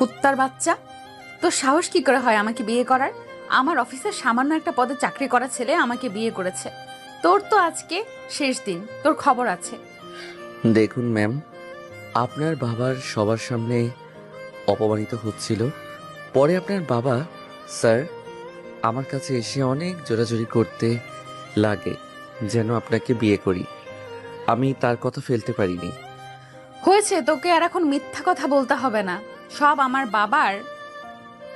কুত্তার বাচ্চা, তোর সাহস কি করে হয় আমাকে বিয়ে করার? আমার অফিসের সামান্য একটা পদে চাকরি করা ছেলে আমাকে বিয়ে করেছে। তোর তো আজকে শেষ দিন, তোর খবর আছে। দেখুন ম্যাম, আপনার বাবার সবার সামনে অপমানিত হচ্ছিল। পরে আপনার বাবা স্যার আমার কাছে এসে অনেক জোরাজুরি করতে লাগে যেন আপনাকে বিয়ে করি। আমি তার কথা ফেলতে পারিনি। হয়েছে, তোকে আর এখন মিথ্যা কথা বলতে হবে না। সব আমার বাবার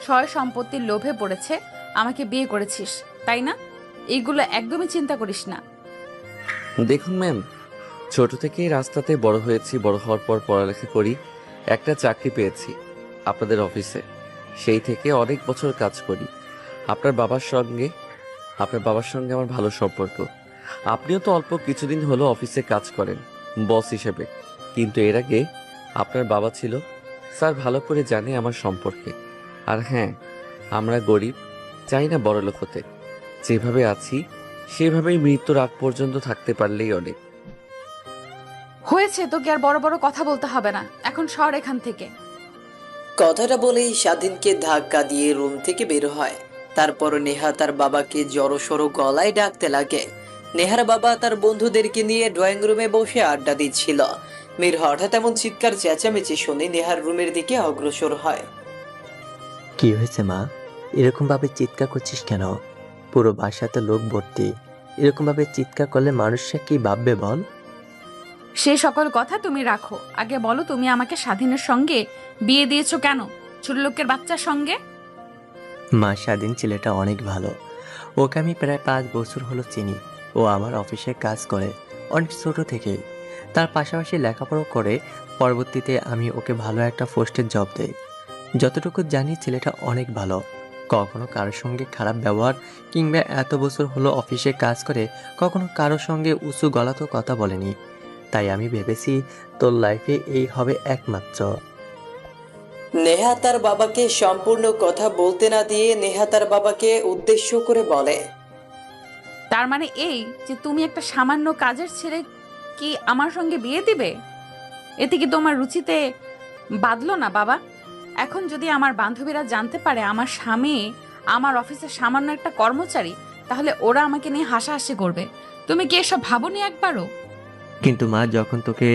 সয় সম্পত্তির লোভে পড়েছে আমাকে বিয়ে করেছিস, তাই না? এইগুলো একদমই চিন্তা করিস না। দেখুন ম্যাম, ছোট থেকেই রাস্তাতে বড় হয়েছি। বড় হওয়ার পর পড়ালেখা করি, একটা চাকরি পেয়েছি আপনাদের অফিসে। সেই থেকে অনেক বছর কাজ করি আপনার বাবার সঙ্গে। আপনার বাবার সঙ্গে আমার ভালো সম্পর্ক। আপনিও তো অল্প কিছুদিন হলো অফিসে কাজ করেন বস হিসেবে, কিন্তু এর আগে আপনার বাবা ছিল। স্যার ভালো করে জানে আমার সম্পর্কে। আর হ্যাঁ, আমরা গরিব, চাই না বড়লোক হতে। যেভাবে আছি সেভাবেই মৃত্যুর আগ পর্যন্ত থাকতে পারলেই অনেক। হয়েছে, তোকে আর বড় বড় কথা বলতে হবে না, এখন সর এখান থেকে। কথাটা বলেই স্বাধীনকে ধাক্কা দিয়ে রুম থেকে বের হয়। তারপর নেহা তার বাবাকে জড়সড় গলায় ডাকতে লাগে। নেহার বাবা তার বন্ধুদেরকে নিয়ে ড্রয়িং রুমে বসে আড্ডা দিচ্ছিল। মীর হঠাৎ এমন চিৎকার চেঁচামেচি শুনে নেহার রুমের দিকে অগ্রসর হয়। কি হয়েছে মা? এরকম ভাবে চিৎকার করছিস কেন? পুরো বাসাতে লোক ভর্তি, এরকম ভাবে চিৎকার করলে মানুষরা কি ভাববে বল? সে সকল কথা তুমি রাখো, আগে বলো তুমি আমাকে স্বাধীনের সঙ্গে বিয়ে দিয়েছো কেন? ছোট লোকের বাচ্চার সঙ্গে? মা, স্বাধীন ছেলেটা অনেক ভালো। ওকে আমি প্রায় 5 বছর হলো চিনি। ও আমার অফিসে কাজ করে অনেক ছোট থেকেই। তার পাশাপাশি লেখাপড়া করে। পরবর্তীতে আমি ওকে ভালো একটা পোস্টের জব দেই। যতটুকু জানি ছেলেটা অনেক ভালো, কখনো কারোর সঙ্গে খারাপ ব্যবহার কিংবা এত বছর হলো অফিসে কাজ করে কখনো কারোর সঙ্গে উঁচু গলাতেও কথা বলেনি। তাই আমি ভেবেছি তোর লাইফে এই হবে একমাত্র। নেহা তার বাবাকে সম্পূর্ণ কথা বলতে না দিয়ে নেহা তার বাবাকে উদ্দেশ্য করে বলে, তার মানে এই যে তুমি একটা সামান্য কাজের ছেলে কি আমার সঙ্গে বিয়ে দিবে? এতে কি তোমার রুচিতে বাঁধলো না বাবা? এখন যদি আমার বান্ধবীরা জানতে পারে আমার স্বামী আমার অফিসের সামান্য একটা কর্মচারী, তাহলে ওরা আমাকে নিয়ে হাসাহাসি করবে। তুমি কি এসব ভাবোনি একবারও? কিন্তু মা, যখন তোকে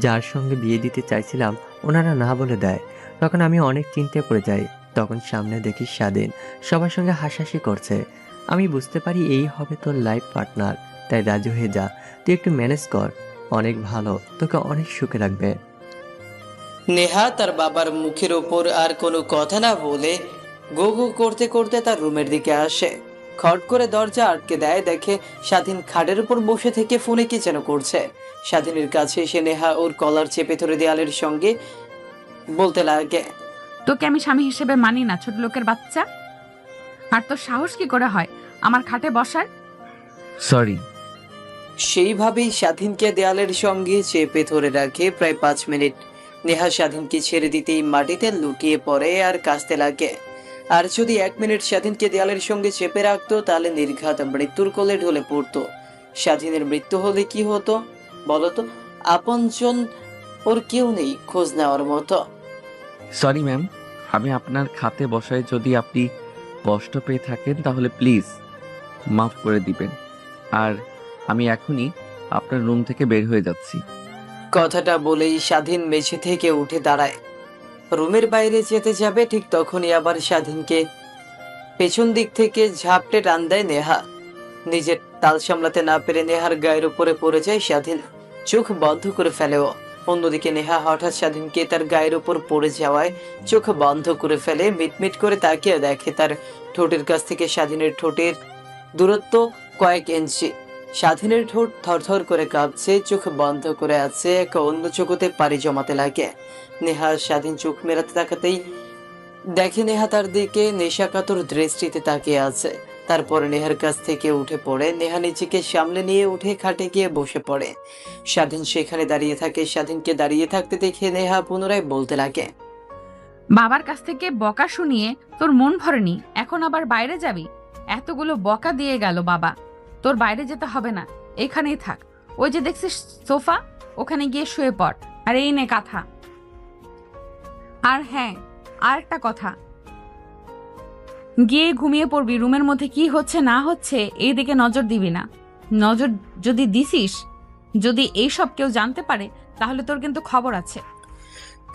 যার সঙ্গে বিয়ে দিতে চাইছিলাম ওনারা না বলে দেয়, তখন আমি অনেক চিন্তায় পড়ে যাই। তখন সামনে দেখি স্বাধীন সবার সঙ্গে হাসাহাসি করছে। আমি বুঝতে পারি এই হবে তোর লাইফ পার্টনার। তাই রাজি হয়ে যা, তুই একটু ম্যানেজ কর। অনেক ভালো, তোকে অনেক সুখে রাখবে। নেহা তার বাবার মুখের ওপর আর কোনো কথা না বলে গো গো করতে করতে তার রুমের দিকে আসে। খট করে দরজা আটকে দেয়, দেখে স্বাধীন খাটের উপর বসে থেকে ফোনে কি যেন করছে। স্বাধীনের কাছে এসে নেহা ওর কলার চেপে ধরে দেয়ালের সঙ্গে বলতে লাগে, তোকে আমি স্বামী হিসেবে মানি না, ছোট লোকের বাচ্চা। আর তোর সাহস কি করে হয় আমার খাটে বসার? সরি। সেইভাবেই স্বাধীনকে দেয়ালের সঙ্গে চেপে ধরে রাখে প্রায় 5 মিনিট। নেহা স্বাধীনকে ছেড়ে দিতেই মাটিতে লুটিয়ে পড়ে আর কাঁদতে লাগে। আর যদি 1 মিনিট স্বাধীনকে দেয়ালের সঙ্গে চেপে রাখতো তাহলে নির্ঘাত মৃত্যুর কোলে ঢলে পড়তো। স্বাধীনের মৃত্যু হলে কি হতো বলতো? আপনজন ওর কেউ নেই খোঁজ নেওয়ার মতো। সরি ম্যাম, আমি আপনার খাতে বসায় যদি আপনি কষ্ট পেয়ে থাকেন তাহলে প্লিজ মাফ করে দিবেন। আর আমি এখনই আপনার রুম থেকে বের হয়ে যাচ্ছি। কথাটা বলেই স্বাধীন মেঝে থেকে উঠে দাঁড়ায়। রুমের বাইরে যেতে যাবে, ঠিক তখনই আবার স্বাধীনকে পেছন দিক থেকে ঝাপটে টান দেয় নেহা। নিজের তাল সামলাতে না পেরে নেহার গায়ের উপরে পড়ে যায় স্বাধীন। চোখ বন্ধ করে ফেলেও। অন্যদিকে নেহা হঠাৎ স্বাধীনকে তার গায়ের উপর পড়ে যাওয়ায় চোখ বন্ধ করে ফেলে। মিটমিট করে তাকিয়ে দেখে তার ঠোঁটের কাছ থেকে স্বাধীনের ঠোঁটের দূরত্ব কয়েক ইঞ্চি। স্বাধীনের ঠোঁট থরথর করে কাঁপছে, চোখ বন্ধ করে আছে, এক অন্য চোখতে পাড়ি জমাতে লাগে। নেহা স্বাধীন চোখ মেলাতে তাকাতেই দেখে নেহা তার দিকে নেশাকাতর দৃষ্টিতে তাকিয়ে আছে। তারপর নেহার কাছ থেকে উঠে পড়ে নেহা নিজেকে সামলে নিয়ে উঠে খাটে গিয়ে বসে পড়ে। স্বাধীন সেখানে দাঁড়িয়ে থাকে। স্বাধীনকে দাঁড়িয়ে থাকতে দেখে নেহা পুনরায় বলতে লাগে, বাবার কাছ থেকে বকা শুনিয়ে তোর মন ভরেনি, এখন আবার বাইরে যাবি? এতগুলো বকা দিয়ে গেল বাবা, তোর বাইরে যেতে হবে না, এখানেই থাক। ওই যে দেখছিস সোফা, ওখানে গিয়ে শুয়ে পড়। আর এই নে কাঁথা। আর হ্যাঁ, আর একটা কথা, গিয়ে ঘুমিয়ে পড়বি। রুমের মধ্যে কি হচ্ছে না হচ্ছে এই দিকে নজর দিবি না। নজর যদি দিছিস, যদি এইসব কেউ জানতে পারে, তাহলে তোর কিন্তু খবর আছে।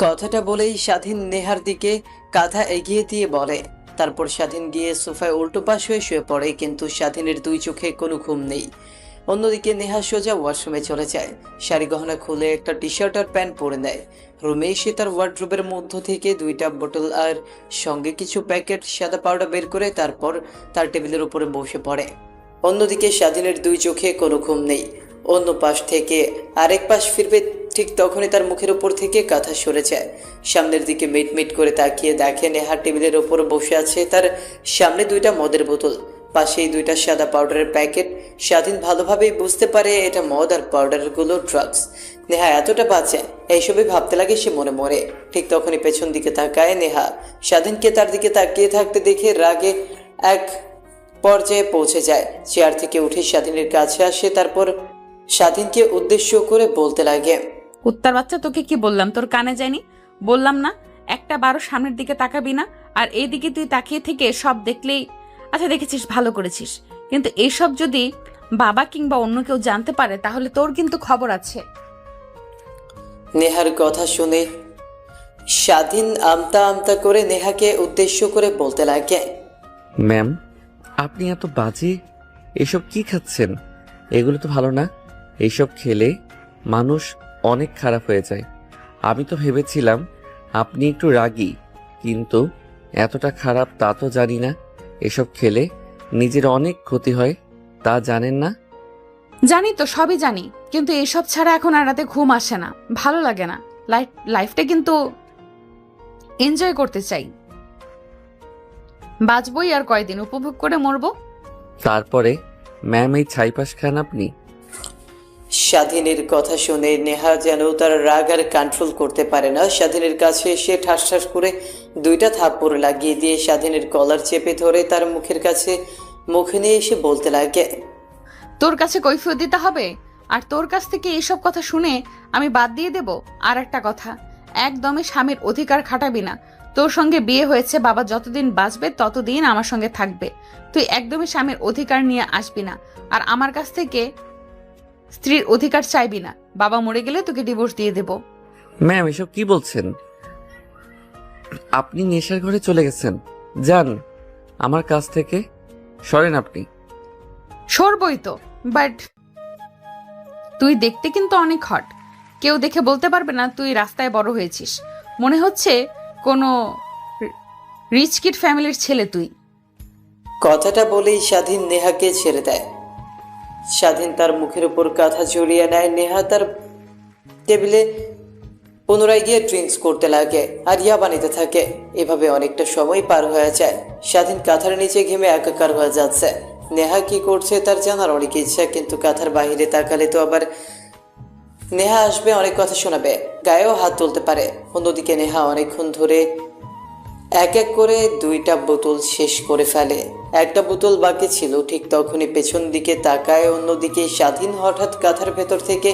কথাটা বলেই স্বাধীন নেহার দিকে কাঁধা এগিয়ে দিয়ে বলে। তারপর স্বাধীন গিয়ে সোফায় উল্টো পাশ হয়ে শুয়ে পড়ে, কিন্তু স্বাধীনের দুই চোখে কোনো ঘুম নেই। অন্যদিকে নেহা সোজা ওয়াশরুমে চলে যায়, শাড়ি গহনা খুলে একটা টি শার্ট আর প্যান্ট পরে নেয়। রুমে এসে তার ওয়ার্ড্রোবের মধ্য থেকে 2টা বোতল আর সঙ্গে কিছু প্যাকেট সাদা পাউডার বের করে তারপর তার টেবিলের উপরে বসে পড়ে। অন্যদিকে স্বাধীনের দুই চোখে কোনো ঘুম নেই। অন্য পাশ থেকে আরেক পাশ ফিরবে ঠিক তখনই তার মুখের উপর থেকে কাঁথা সরে যায়। সামনের দিকে মিটমিট করে তাকিয়ে দেখে নেহা টেবিলের ওপর বসে আছে, তার সামনে 2টা মদের বোতল, পাশেই 2টা সাদা পাউডারের প্যাকেট। স্বাধীন ভালোভাবেই বুঝতে পারে এটা মদ আর পাউডারগুলো ড্রাগস। নেহা এতটা বাঁচে এইসবই ভাবতে লাগে সে মনে মরে। ঠিক তখনই পেছন দিকে তাকায় নেহা, স্বাধীনকে তার দিকে তাকিয়ে থাকতে দেখে রাগে এক পর্যায়ে পৌঁছে যায়। চেয়ার থেকে উঠে স্বাধীনের কাছে আসে, তারপর স্বাধীনকে উদ্দেশ্য করে বলতে লাগে, কুত্তার বাচ্চা, তোকে কি বললাম? তোর কানে যায়নি? বললাম না একটা বারো সামনের দিকে তাকাবি না। আর এই দিকে তুই তাকিয়ে থেকে সব দেখলেই, আচ্ছা দেখেছিস, ভালো করেছিস, কিন্তু এইসব যদি বাবা কিংবা অন্য কেউ জানতে পারে তাহলে তোর কিন্তু খবর আছে। নেহার কথা শুনে স্বাধীন আমতা আমতা করে নেহাকে উদ্দেশ্য করে বলতে লাগে, ম্যাম, আপনি এত বাজে এসব কি খাচ্ছেন? এগুলো তো ভালো না। এইসব খেলে মানুষ অনেক খারাপ হয়ে যায়। আমি তো ভেবেছিলাম আপনি একটু রাগী, কিন্তু এতটা খারাপ তা তো জানি না। এসব খেলে নিজের অনেক ক্ষতি হয়, তা জানেন না? জানি তো, সবই জানি, কিন্তু এইসব ছাড়া এখন আর রাতে ঘুম আসে না, ভালো লাগে না। লাইফটা কিন্তু এনজয় করতে চাই। বাঁচবই আর কয়দিন, উপভোগ করে মরবো। তারপরে ম্যাম এই ছাইপাশ খান আপনি? স্বাধীনের কথা শুনে নেহা যেন তার রাগ আর কন্ট্রোল করতে পারে না। স্বাধীনের কাছে এসে ঠাস ঠাস করে 2টা থাপ্পড় লাগিয়ে দিয়ে স্বাধীনের কলার চেপে ধরে তার মুখের কাছে মুখ নিয়ে এসে বলতে লাগে, তোর কাছে কৈফিয়ত দিতে হবে? আর তোর কাছ থেকে এইসব কথা শুনে আমি বাদ দিয়ে দেব? আর একটা কথা, একদমই স্বামীর অধিকার খাটাবি না। তোর সঙ্গে বিয়ে হয়েছে, বাবা যতদিন বাঁচবে ততদিন আমার সঙ্গে থাকবে। তুই একদমই স্বামীর অধিকার নিয়ে আসবি না। আর আমার কাছ থেকে স্ত্রীর অধিকার চাইবি না। বাবা মরে গেলে তোকে ডিভোর্স দিয়ে দেব। ম্যাম, এসব কি বলছেন? আপনি নেশার ঘরে চলে গেছেন। যান আমার কাছ থেকে, সরেন আপনি। সরবই তো, বাট তুই দেখতে কিন্তু অনেক হট। কেউ দেখে বলতে পারবে না তুই রাস্তায় বড় হয়েছিস। মনে হচ্ছে কোনো রিচ কিড ফ্যামিলির ছেলে তুই। কথাটা বলেই স্বাধীন নেহাকে ছেড়ে দেয়। স্বাধীন তার মুখের উপর কাঁথা জড়িয়ে নেয়। নেহা তার টেবিলে পুনরায় গিয়ে ড্রিঙ্কস করতে লাগে আর ইয়াবা নিতে থাকে। এভাবে অনেকটা সময় পার হয়ে যায়। স্বাধীন কাঁথার নিচে ঘেমে একাকার হয়ে যাচ্ছে। নেহা কি করছে তার জানার অনেক ইচ্ছা, কিন্তু কাঁথার বাহিরে তাকালে তো আবার নেহা আসবে, অনেক কথা শোনাবে, গায়েও হাত তুলতে পারে। অন্যদিকে নেহা অনেকক্ষণ ধরে এক এক করে 2টা বোতল শেষ করে ফেলে। একটা বোতল বাকি ছিল। ঠিক তখনই পেছন দিকে তাকায়। অন্যদিকে স্বাধীন হঠাৎ কাঁথার ভেতর থেকে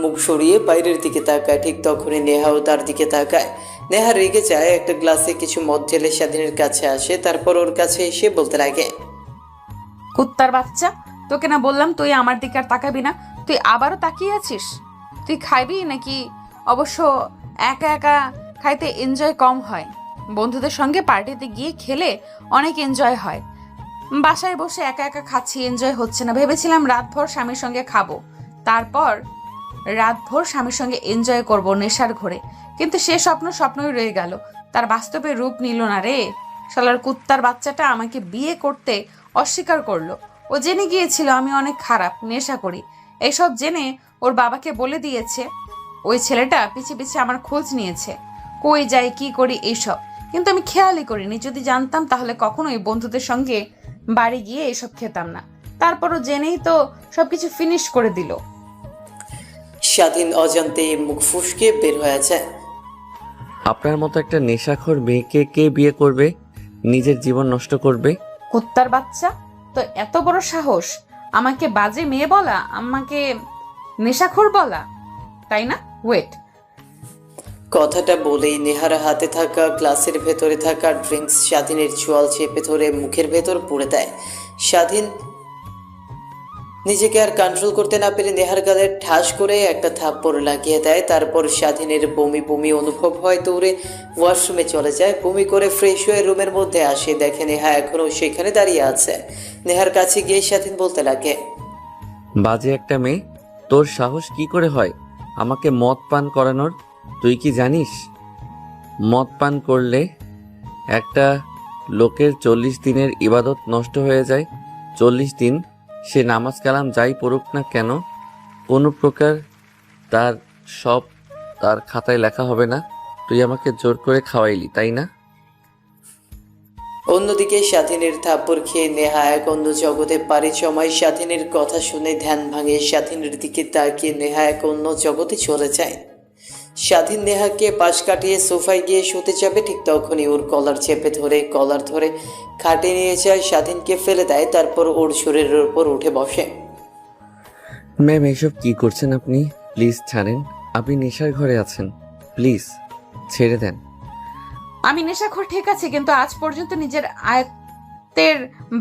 মুখ সরিয়ে বাইরের দিকে তাকায়। ঠিক তখনই নেহাও তার দিকে তাকায়। নেহা রেগে যায়, একটা গ্লাসে কিছু মদ ঢেলে স্বাধীনের কাছে আসে, তারপর ওর কাছে এসে বলতে লাগে, কুত্তার বাচ্চা, তোকে না বললাম তুই আমার দিকে আর তাকাবি না? তুই আবারও তাকিয়ে আছিস? তুই খাইবি নাকি? অবশ্য একা একা খাইতে এনজয় কম হয়, বন্ধুদের সঙ্গে পার্টিতে গিয়ে খেলে অনেক এনজয় হয়। বাসায় বসে একা একা খাচ্ছি, এনজয় হচ্ছে না। ভেবেছিলাম রাতভর স্বামীর সঙ্গে খাবো, তারপর রাতভর স্বামীর সঙ্গে এনজয় করব নেশার ঘরে, কিন্তু সে স্বপ্নই রয়ে গেল, তার বাস্তবে রূপ নিল না রে। শালার কুত্তার বাচ্চাটা আমাকে বিয়ে করতে অস্বীকার করলো। ও জেনে গিয়েছিল আমি অনেক খারাপ, নেশা করি। এইসব জেনে ওর বাবাকে বলে দিয়েছে। ওই ছেলেটা পিছে পিছে আমার খোঁজ নিয়েছে, কই যাই কি করি এইসব, কিন্তু আমি খেয়ালই করিনি। যদি জানতাম তাহলে কখনোই বন্ধুদের সঙ্গে বাড়ি গিয়ে এসব খেতাম না। তারপরও জেনেই তো সবকিছু ফিনিশ করে দিল। স্বাধীন অজান্তে মুখ ফুসকে বের হয়ে যায়। আপনার মতো একটা নেশাখোর মেয়েকে কে বিয়ে করবে? নিজের জীবন নষ্ট করবে। কুত্তার বাচ্চা, তো এত বড় সাহস আমাকে বাজে মেয়ে বলা, আমাকে নেশাখোর বলা, তাই না? ওয়েট, কথাটা বলেই নেহার হাতে থাকা গ্লাসের ভেতরে থাকা ড্রিঙ্কস স্বাধীনের চোয়াল চেপে ধরে মুখের ভেতর পুরে দেয়। স্বাধীন নিজেকে আর কন্ট্রোল করতে না পেরে নেহার গালে ঠাস করে একটা থাপ্পড় লাগিয়ে দেয়। তারপর স্বাধীনের বমি বমি অনুভব হয়, দৌড়ে ওয়াশরুমে চলে যায়। বমি করে ফ্রেশ হয়ে রুমের মধ্যে আসে, দেখে নেহা এখনও সেখানে দাঁড়িয়ে আছে। নেহার কাছে গিয়ে স্বাধীন বলতে লাগে, বাজে একটা মেয়ে, তোর সাহস কি করে হয় আমাকে মদ পান করানোর? তুই কি জানিস মদ পান করলে একটা লোকের 40 দিনের ইবাদত নষ্ট হয়ে যায়? 40 দিন সে নামাজ কালাম যাই পড়ুক না কেন, কোনো প্রকার তার সব তার খাতায় লেখা হবে না। তুই আমাকে জোর করে খাওয়াইলি, তাই না? অন্যদিকে স্বাধীনের থাপ্পড় খেয়ে নেহা এক অন্য জগতে পাড়ি জমায়। স্বাধীনের কথা শুনে ধ্যান ভাঙে। স্বাধীনের দিকে তাকিয়ে নেহা এক অন্য জগতে চলে যায়। স্বাধীন নেহাকে পাশ কাটিয়ে সোফায় গিয়ে শুতে যাবে, ঠিক তখনই ওর কলার চেপে ধরে খাটে নিয়ে যায়। স্বাধীনকে ফেলে দেয়, তারপর ওর শরীরের উপর উঠে বসে। ম্যাম, এইসব কি করছেন আপনি? প্লিজ ছাড়েন, আপনি নেশার ঘরে আছেন, প্লিজ ছেড়ে দেন। আমি নেশাখোর ঠিক আছে, কিন্তু আজ পর্যন্ত নিজের আয়ত্তের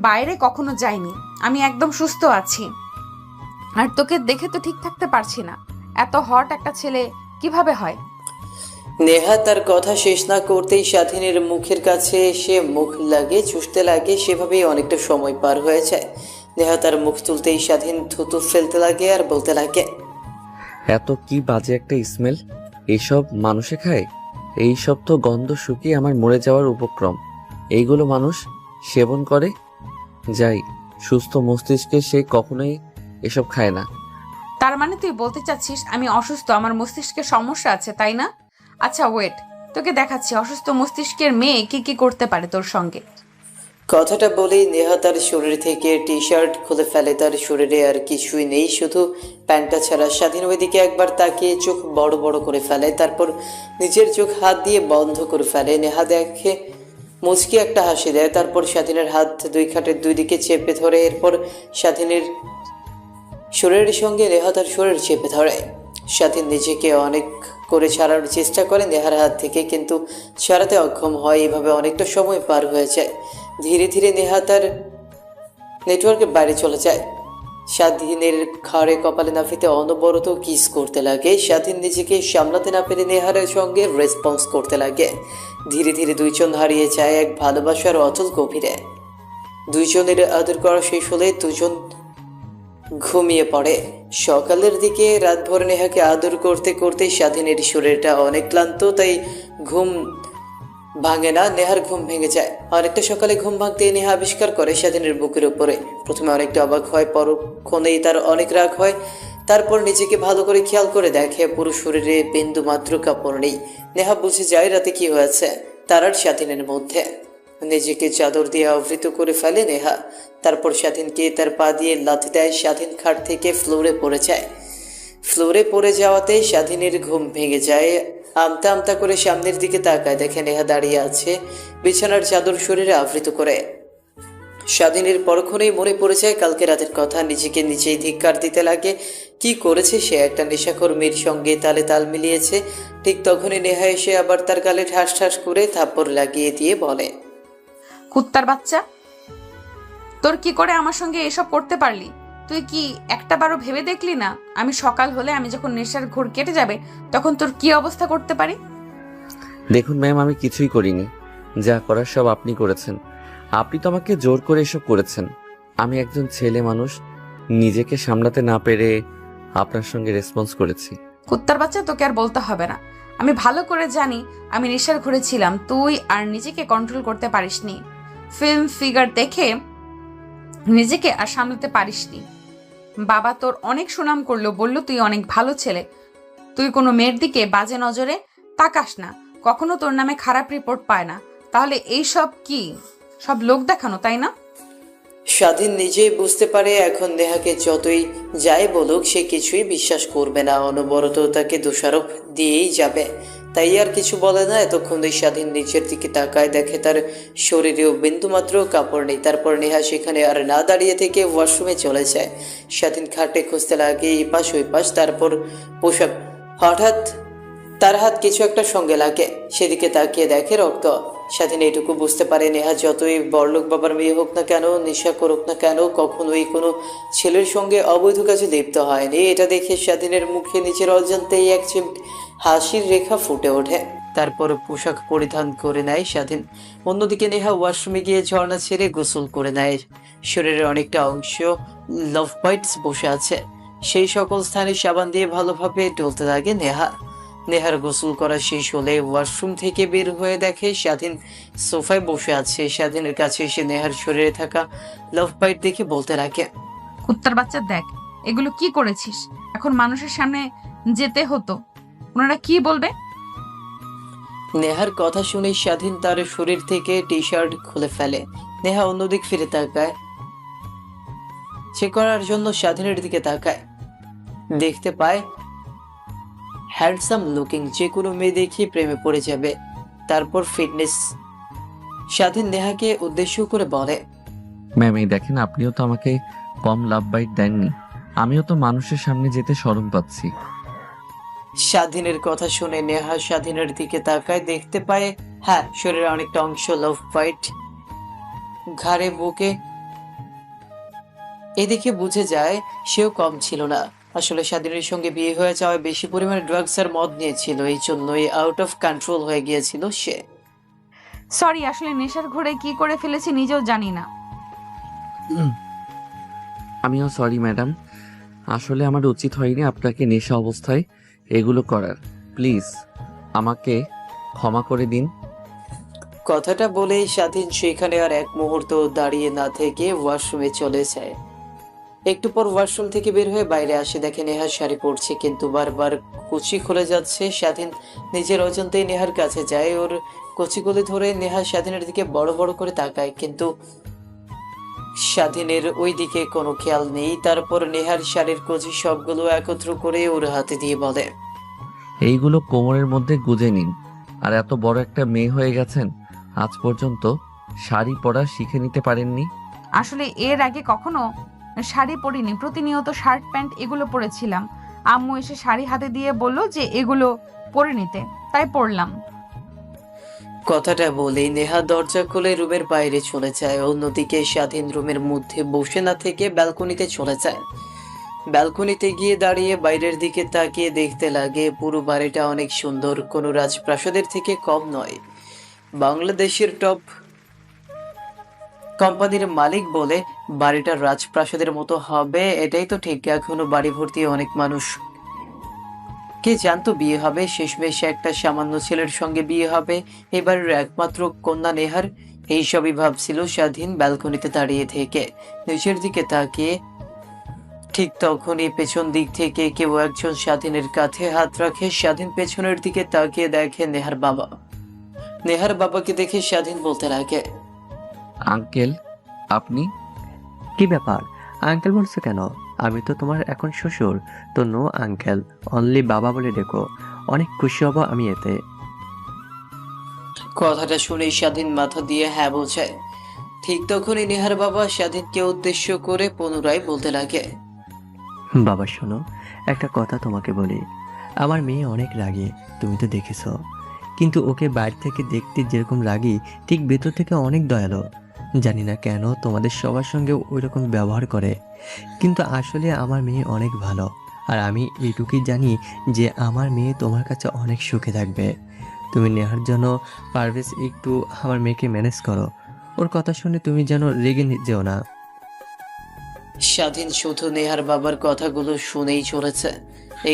বাইরে কখনো যাইনি। আমি একদম সুস্থ আছি, আর তোকে দেখে তো ঠিক থাকতে পারছি না। এত হট একটা ছেলে কিভাবে হয়? নেহা তার কথা শেষ না করতেই স্বাধীনের মুখের কাছে এসে মুখ লাগে, চুষতে লাগে। সেভাবেই অনেকটা সময় পার হয়ে যায়। নেহা তার মুখ তুলতেই স্বাধীন থুতু ফেলতে লাগে আর বলতে লাগে, এত কি বাজে একটা স্মেল! এইসব মানুষে খায়? এইসব তো গন্ধ শুকিয়ে আমার মরে যাওয়ার উপক্রম। এইগুলো মানুষ সেবন করে? যাই, সুস্থ মস্তিষ্কে সে কখনোই এসব খায় না। তার মানে তুই বলতে চাচ্ছিস আমি অসুস্থ, আমার মস্তিষ্কের সমস্যা আছে, তাই না? আচ্ছা ওয়েট, তোকে দেখাচ্ছি অসুস্থ মস্তিষ্কের মেয়ে কি কি করতে পারে তোর সঙ্গে। কথাটা বলেই নেহা তার শরীর থেকে টি শার্ট খুলে ফেলে। তার শরীরে আর কিছুই নেই, শুধু প্যান্টটা ছাড়া। স্বাধীন ওইদিকে একবার তাকিয়ে চোখ বড় বড় করে ফেলে, তারপর নিজের চোখ হাত দিয়ে বন্ধ করে ফেলে। নেহা দেখে মুচকি একটা হাসি দেয়, তারপর স্বাধীনের হাত দুই খাটের দুই দিকে চেপে ধরে। এরপর স্বাধীনের শরীরের সঙ্গে নেহা তার শরীর চেপে ধরে। স্বাধীন নিজেকে অনেক করে ছাড়ার চেষ্টা করে নেহার হাত থেকে, কিন্তু ছাড়াতে অক্ষম হয়। এভাবে অনেকটা সময় পার হয়ে যায়। ধীরে ধীরে নেহা তার নেটওয়ার্কের বাইরে চলে যায়। স্বাধীনের ঘাড়ে কপালে নাফিতে অনবরত কিস করতে লাগে। স্বাধীন নিজেকে সামলাতে না পেরে নেহারের সঙ্গে রেসপন্স করতে লাগে। ধীরে ধীরে দুইজন হারিয়ে যায় এক ভালোবাসার অচল গভীরে। দুইজনের আদর করা শেষ হলে দুজন ঘুমিয়ে পড়ে। সকালের দিকে রাতভর নেহাকে আদর করতে করতে স্বাধীনের শরীরটা অনেক ক্লান্ত, তাই ঘুম ভাঙে না। নেহার ঘুম ভেঙে যায়। অনেকটা সকালে ঘুম ভাঙতে নেহা আবিষ্কার করে স্বাধীনের বুকের উপরে। প্রথমে অনেকটা অবাক হয়, পরক্ষণেই তার অনেক রাগ হয়। তারপর নিজেকে ভালো করে খেয়াল করে দেখে পুরো শরীরে বিন্দু মাত্র কাপড় নেই। নেহা বুঝে যায় রাতে কি হয়েছে তার আর স্বাধীনের মধ্যে। নিজেকে চাদর দিয়ে আবৃত করে ফেলে নেহা। তারপর স্বাধীনকে তার পা দিয়ে লাথি দেয়। স্বাধীন খাট থেকে ফ্লোরে পড়ে যায়। ফ্লোরে পড়ে যাওয়াতে স্বাধীনের ঘুম ভেঙে যায়। আমতা আমতা করে সামনের দিকে তাকায়, দেখে নেহা দাঁড়িয়ে আছে বিছানার চাদর শরীরে আবৃত করে। স্বাধীনের পরক্ষণেই মনে পড়ে যায় কালকে রাতের কথা। নিজেকে নিজেই ধিক্কার দিতে লাগে। কি করেছে সে? একটা নেশাখোর মেয়ের সঙ্গে তালে তাল মিলিয়েছে। ঠিক তখনই নেহা এসে আবার তার গালে ঠাস ঠাস করে থাপ্পড় লাগিয়ে দিয়ে বলে, কুত্তার বাচ্চা, তোর কি করে আমার সঙ্গে এসব করতে পারলি? তুই কি একটাবারও ভেবে দেখলি না আমি সকাল হলে, আমি যখন নেশার ঘোর কেটে যাবে তখন তোর কি অবস্থা করতে পারি? দেখুন ম্যাম, আমি কিছুই করিনি। যা করার সব আপনি করেছেন। আপনি তো আমাকে জোর করে এসব করেছেন। আমি একজন ছেলে মানুষ, নিজেকে সামলাতে না পেরে আপনার সঙ্গে রেসপন্স করেছি। কুত্তার বাচ্চা, তোকে আর বলতে হবে না। আমি ভালো করে জানি আমি নেশার ঘরে ছিলাম, তুই আর নিজেকে কন্ট্রোল করতে পারিসনি। ফিল্ম ফিগার দেখে নিজেকে আর সামলাতে পারিসনি। বাবা তোর অনেক সুনাম করলো, বললো তুই অনেক ভালো ছেলে, তুই কোনো মেয়ের দিকে বাজে নজরে তাকাস না, কখনো তোর নামে খারাপ রিপোর্ট পায় না। তাহলে এই সব কি? সব লোক দেখানো, তাই না? স্বাধীন নিজেই বুঝতে পারে এখন নেহাকে যতই যাই বলুক সে কিছুই বিশ্বাস করবে না, অনবরত তাকে দোষারোপ দিয়েই যাবে। তাই আর কিছু বলে না। এতক্ষণ ওই স্বাধীন নিচের দিকে তাকায়, দেখে তার শরীরেও বিন্দুমাত্র কাপড় নেই। তারপর নেহা সেখানে আর না দাঁড়িয়ে থেকে ওয়াশরুমে চলে যায়। স্বাধীন খাটে খুঁজতে লাগে এই পাশ ওই পাশ, তারপর পোশাক। হঠাৎ তার হাত কিছু একটা সঙ্গে লাগে, সেদিকে তাকিয়ে দেখে রক্ত। স্বাধীন এইটুকু বুঝতে পারে নেহা যতই বড়লোক বাবার মেয়ে হোক না কেন, নেশা করুক না কেন, কখনোই কোনো ছেলের সঙ্গে অবৈধ কাজে লিপ্ত হয়নি। এটা দেখে স্বাধীনের মুখে নিজের অজান্তেই এক চিমটি হাসির রেখা ফুটে ওঠে। তারপর পোশাক পরিধান করে নেয় স্বাধীন। অন্যদিকে নেহা ওয়াশরুমে গিয়ে ঝর্ণা ছেড়ে গোসল করে নেয়। শরীরের অনেকটা অংশ লাভ বাইটস বসে আছে, সেই সকল স্থানে সাবান দিয়ে ভালোভাবে ডলতে লাগে নেহা। নেহার গোসল করা শেষ হলে ওয়াশরুম থেকে বের হয়ে দেখে স্বাধীন সোফায় বসে আছে। স্বাধীনের কাছে এসে নেহার শরীরে থাকা লাভ বাইট দেখে বলতে লাগে, কুত্তার বাচ্চা দেখ, এগুলো কি করেছিস? এখন মানুষের সামনে যেতে হতো, ওনারা কি বলবে? নেহার কথা শুনে স্বাধীন তার শরীর থেকে টি শার্ট খুলে ফেলে। নেহা অন্যদিক ফিরে তাকায়, চেক করার জন্য স্বাধীনের দিকে তাকায়। দেখতে পায় হ্যান্ডসাম লুকিং, যে কোনো মেয়ে দেখে প্রেমে পড়ে যাবে। তারপর ফিটনেস। স্বাধীন নেহাকে উদ্দেশ্য করে বলে, ম্যাম এই দেখেন, আপনিও তো আমাকে কম লাভ বাইট দেননি। আমিও তো মানুষের সামনে যেতে শরম পাচ্ছি। স্বাধীনের কথা শুনে নেহা স্বাধীনের দিকে তাকায়। দেখতে পায় হ্যাঁ, শরীরের অনেকটা অংশ লাভ ফাইট, ঘাড়ে বুকে। এদিকে বুঝে যায় সেও কম ছিল না। আসলে স্বাধীনের সঙ্গে বিয়ে হয়ে যাওয়ায় বেশি পরিমাণে ড্রাগস আর মদ নিয়েছিল, এই জন্যই আউট অফ কন্ট্রোল হয়ে গিয়েছিল সে। সরি, আসলে নেশার ঘোরে কি করে ফেলেছি নিজেও জানি না। আমিও সরি ম্যাডাম, আসলে আমার উচিত হয়নি আপনাকে নেশা অবস্থায় এগুলো করার। প্লিজ আমাকে ক্ষমা করে দিন। কথাটা বলেই স্বাধীন সেখানে আর এক মুহূর্ত দাঁড়িয়ে না থেকে ওয়াশরুমে চলে যায়। একটু পর ওয়াশরুম থেকে বের হয়ে বাইরে আসে, দেখে নেহা শাড়ি পরছে কিন্তু বারবার কুচি খুলে যাচ্ছে। স্বাধীন নিজের অজান্তেই নেহার কাছে যায়, ওর কুচিগুলি ধরে নেহা স্বাধীনের দিকে বড় বড় করে তাকায়, কিন্তু স্বাধীনের ওই দিকে কোনো খেয়াল নেই। তারপর নেহার শাড়ির কুচি সবগুলো একত্র করে ওর হাতে দিয়ে বলে, এইগুলো কোমরের মধ্যে গুজে নিন। আর এত বড় একটা মেয়ে হয়ে গেছেন, আজ পর্যন্ত শাড়ি পরা শিখে নিতে পারেননি। আসলে এর আগে কখনো শাড়ি পরিনি, প্রতিনিয়ত শার্ট প্যান্ট এগুলো পরেছিলাম। আম্মু এসে শাড়ি হাতে দিয়ে বলল যে এগুলো পরে নিতে, তাই পরলাম। কথাটা বলেই নেহা দরজা খুলে রুমের বাইরে চলে যায়। অন্যদিকে স্বাধীন রুমের মধ্যে বসে না থেকে ব্যালকনিতে চলে যায়। ব্যালকনিতে গিয়ে দাঁড়িয়ে বাইরের দিকে তাকিয়ে দেখতে লাগে পুরো বাড়িটা অনেক সুন্দর, কোনো রাজপ্রাসাদের থেকে কম নয়। বাংলাদেশের টপ কোম্পানির মালিক বলে বাড়িটা রাজপ্রাসাদের মতো হবে, এটাই তো ঠিক। এখনো বাড়ি ভর্তি অনেক মানুষ। কে জানতো বিয়ে হবে, শেষমেশ একটা সামান্য ছেলের সঙ্গে বিয়ে হবে, এবারের একমাত্র কন্যা নেহার। এইসবই ভাবছিল স্বাধীন ব্যালকনিতে দাঁড়িয়ে থেকে নিচের দিকে তাকিয়ে। ঠিক তখনই পেছন দিক থেকে কেউ একজন স্বাধীনের কাঁধে হাত রাখে। স্বাধীন পেছনের দিকে তাকিয়ে দেখে নেহার বাবা। নেহার বাবাকে দেখে স্বাধীন বলতে লাগে, আঙ্কেল আপনি? কি ব্যাপার, আঙ্কেল বলছো কেন? আমি তো তোমার এখন শ্বশুর। তো নো আঙ্কেল, অনলি বাবা বলে ডেকো। অনেক খুশি হব আমি এতে। কথাটা শুনে স্বাধীন মাথা দিয়ে হ্যাঁ বোঝায়। ঠিক তখনই নেহার বাবা স্বাধীনকে উদ্দেশ্য করে পুনরায় বলতে লাগে, বাবা শোনো, একটা কথা তোমাকে বলি। আমার মেয়ে অনেক রাগী, তুমি তো দেখেছো। কিন্তু ওকে বাইরে থেকে দেখতে যেরকম রাগী, ঠিক ভেতর থেকে অনেক দয়ালু। জানি না কেন তোমাদের সবার সঙ্গে ওই রকম ব্যবহার করে, কিন্তু আসলে আমার মেয়ে অনেক ভালো। আর আমি এইটুকুই জানি যে আমার মেয়ে তোমার কাছে অনেক সুখে থাকবে। তুমি নেহার জন্য পারভেজ একটু আমার মেয়েকে ম্যানেজ করো। ওর কথা শুনে তুমি যেন রেগে যেও না। স্বাধীন শুধু নেহার বাবার কথাগুলো শুনেই চলেছে।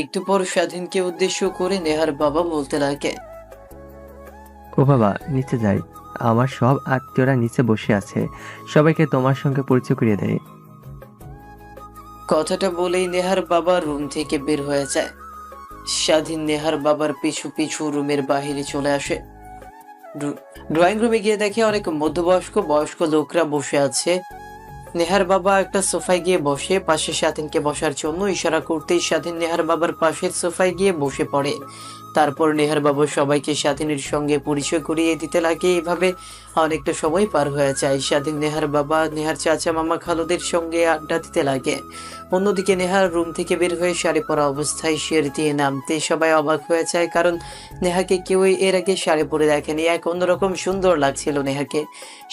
একটু পর স্বাধীনকে উদ্দেশ্য করে নেহার বাবা বলতে লাগে, ও বাবা, নিচে যাই। আমার সব আত্মীয়রা নিচে বসে আছে, সবাইকে তোমার সঙ্গে পরিচয় করিয়ে দেয়। কথাটা বলেই নেহার বাবা রুম থেকে বের হয়ে যায়। স্বাধীন নেহার বাবার পিছু পিছু রুমের বাহিরে চলে আসে। ড্রয়িং রুমে গিয়ে দেখে অনেক মধ্যবয়স্ক বয়স্ক লোকরা বসে আছে। নেহার বাবা একটা সোফায় গিয়ে বসে, পাশে স্বাধীনকে বসার জন্য ইশারা করতেই স্বাধীন নেহার বাবার পাশের সোফায় গিয়ে বসে পড়ে। তারপর নেহার বাবা সবাইকে স্বাধীনের সঙ্গে পরিচয় করিয়ে দিতে লাগে। এভাবে অনেকটা সময় পার হয়ে যায়। স্বাধীন নেহার বাবা, নেহার চাচা, মামা, খালুদের সঙ্গে আড্ডা দিতে লাগে। অন্যদিকে নেহার রুম থেকে বের হয়ে শাড়ি পরা অবস্থায় সিঁড়ি দিয়ে নামতে সবাই অবাক হয়ে যায়, কারণ নেহাকে কেউই এর আগে শাড়ি পরে দেখেনি। এক অন্যরকম সুন্দর লাগছিল নেহাকে,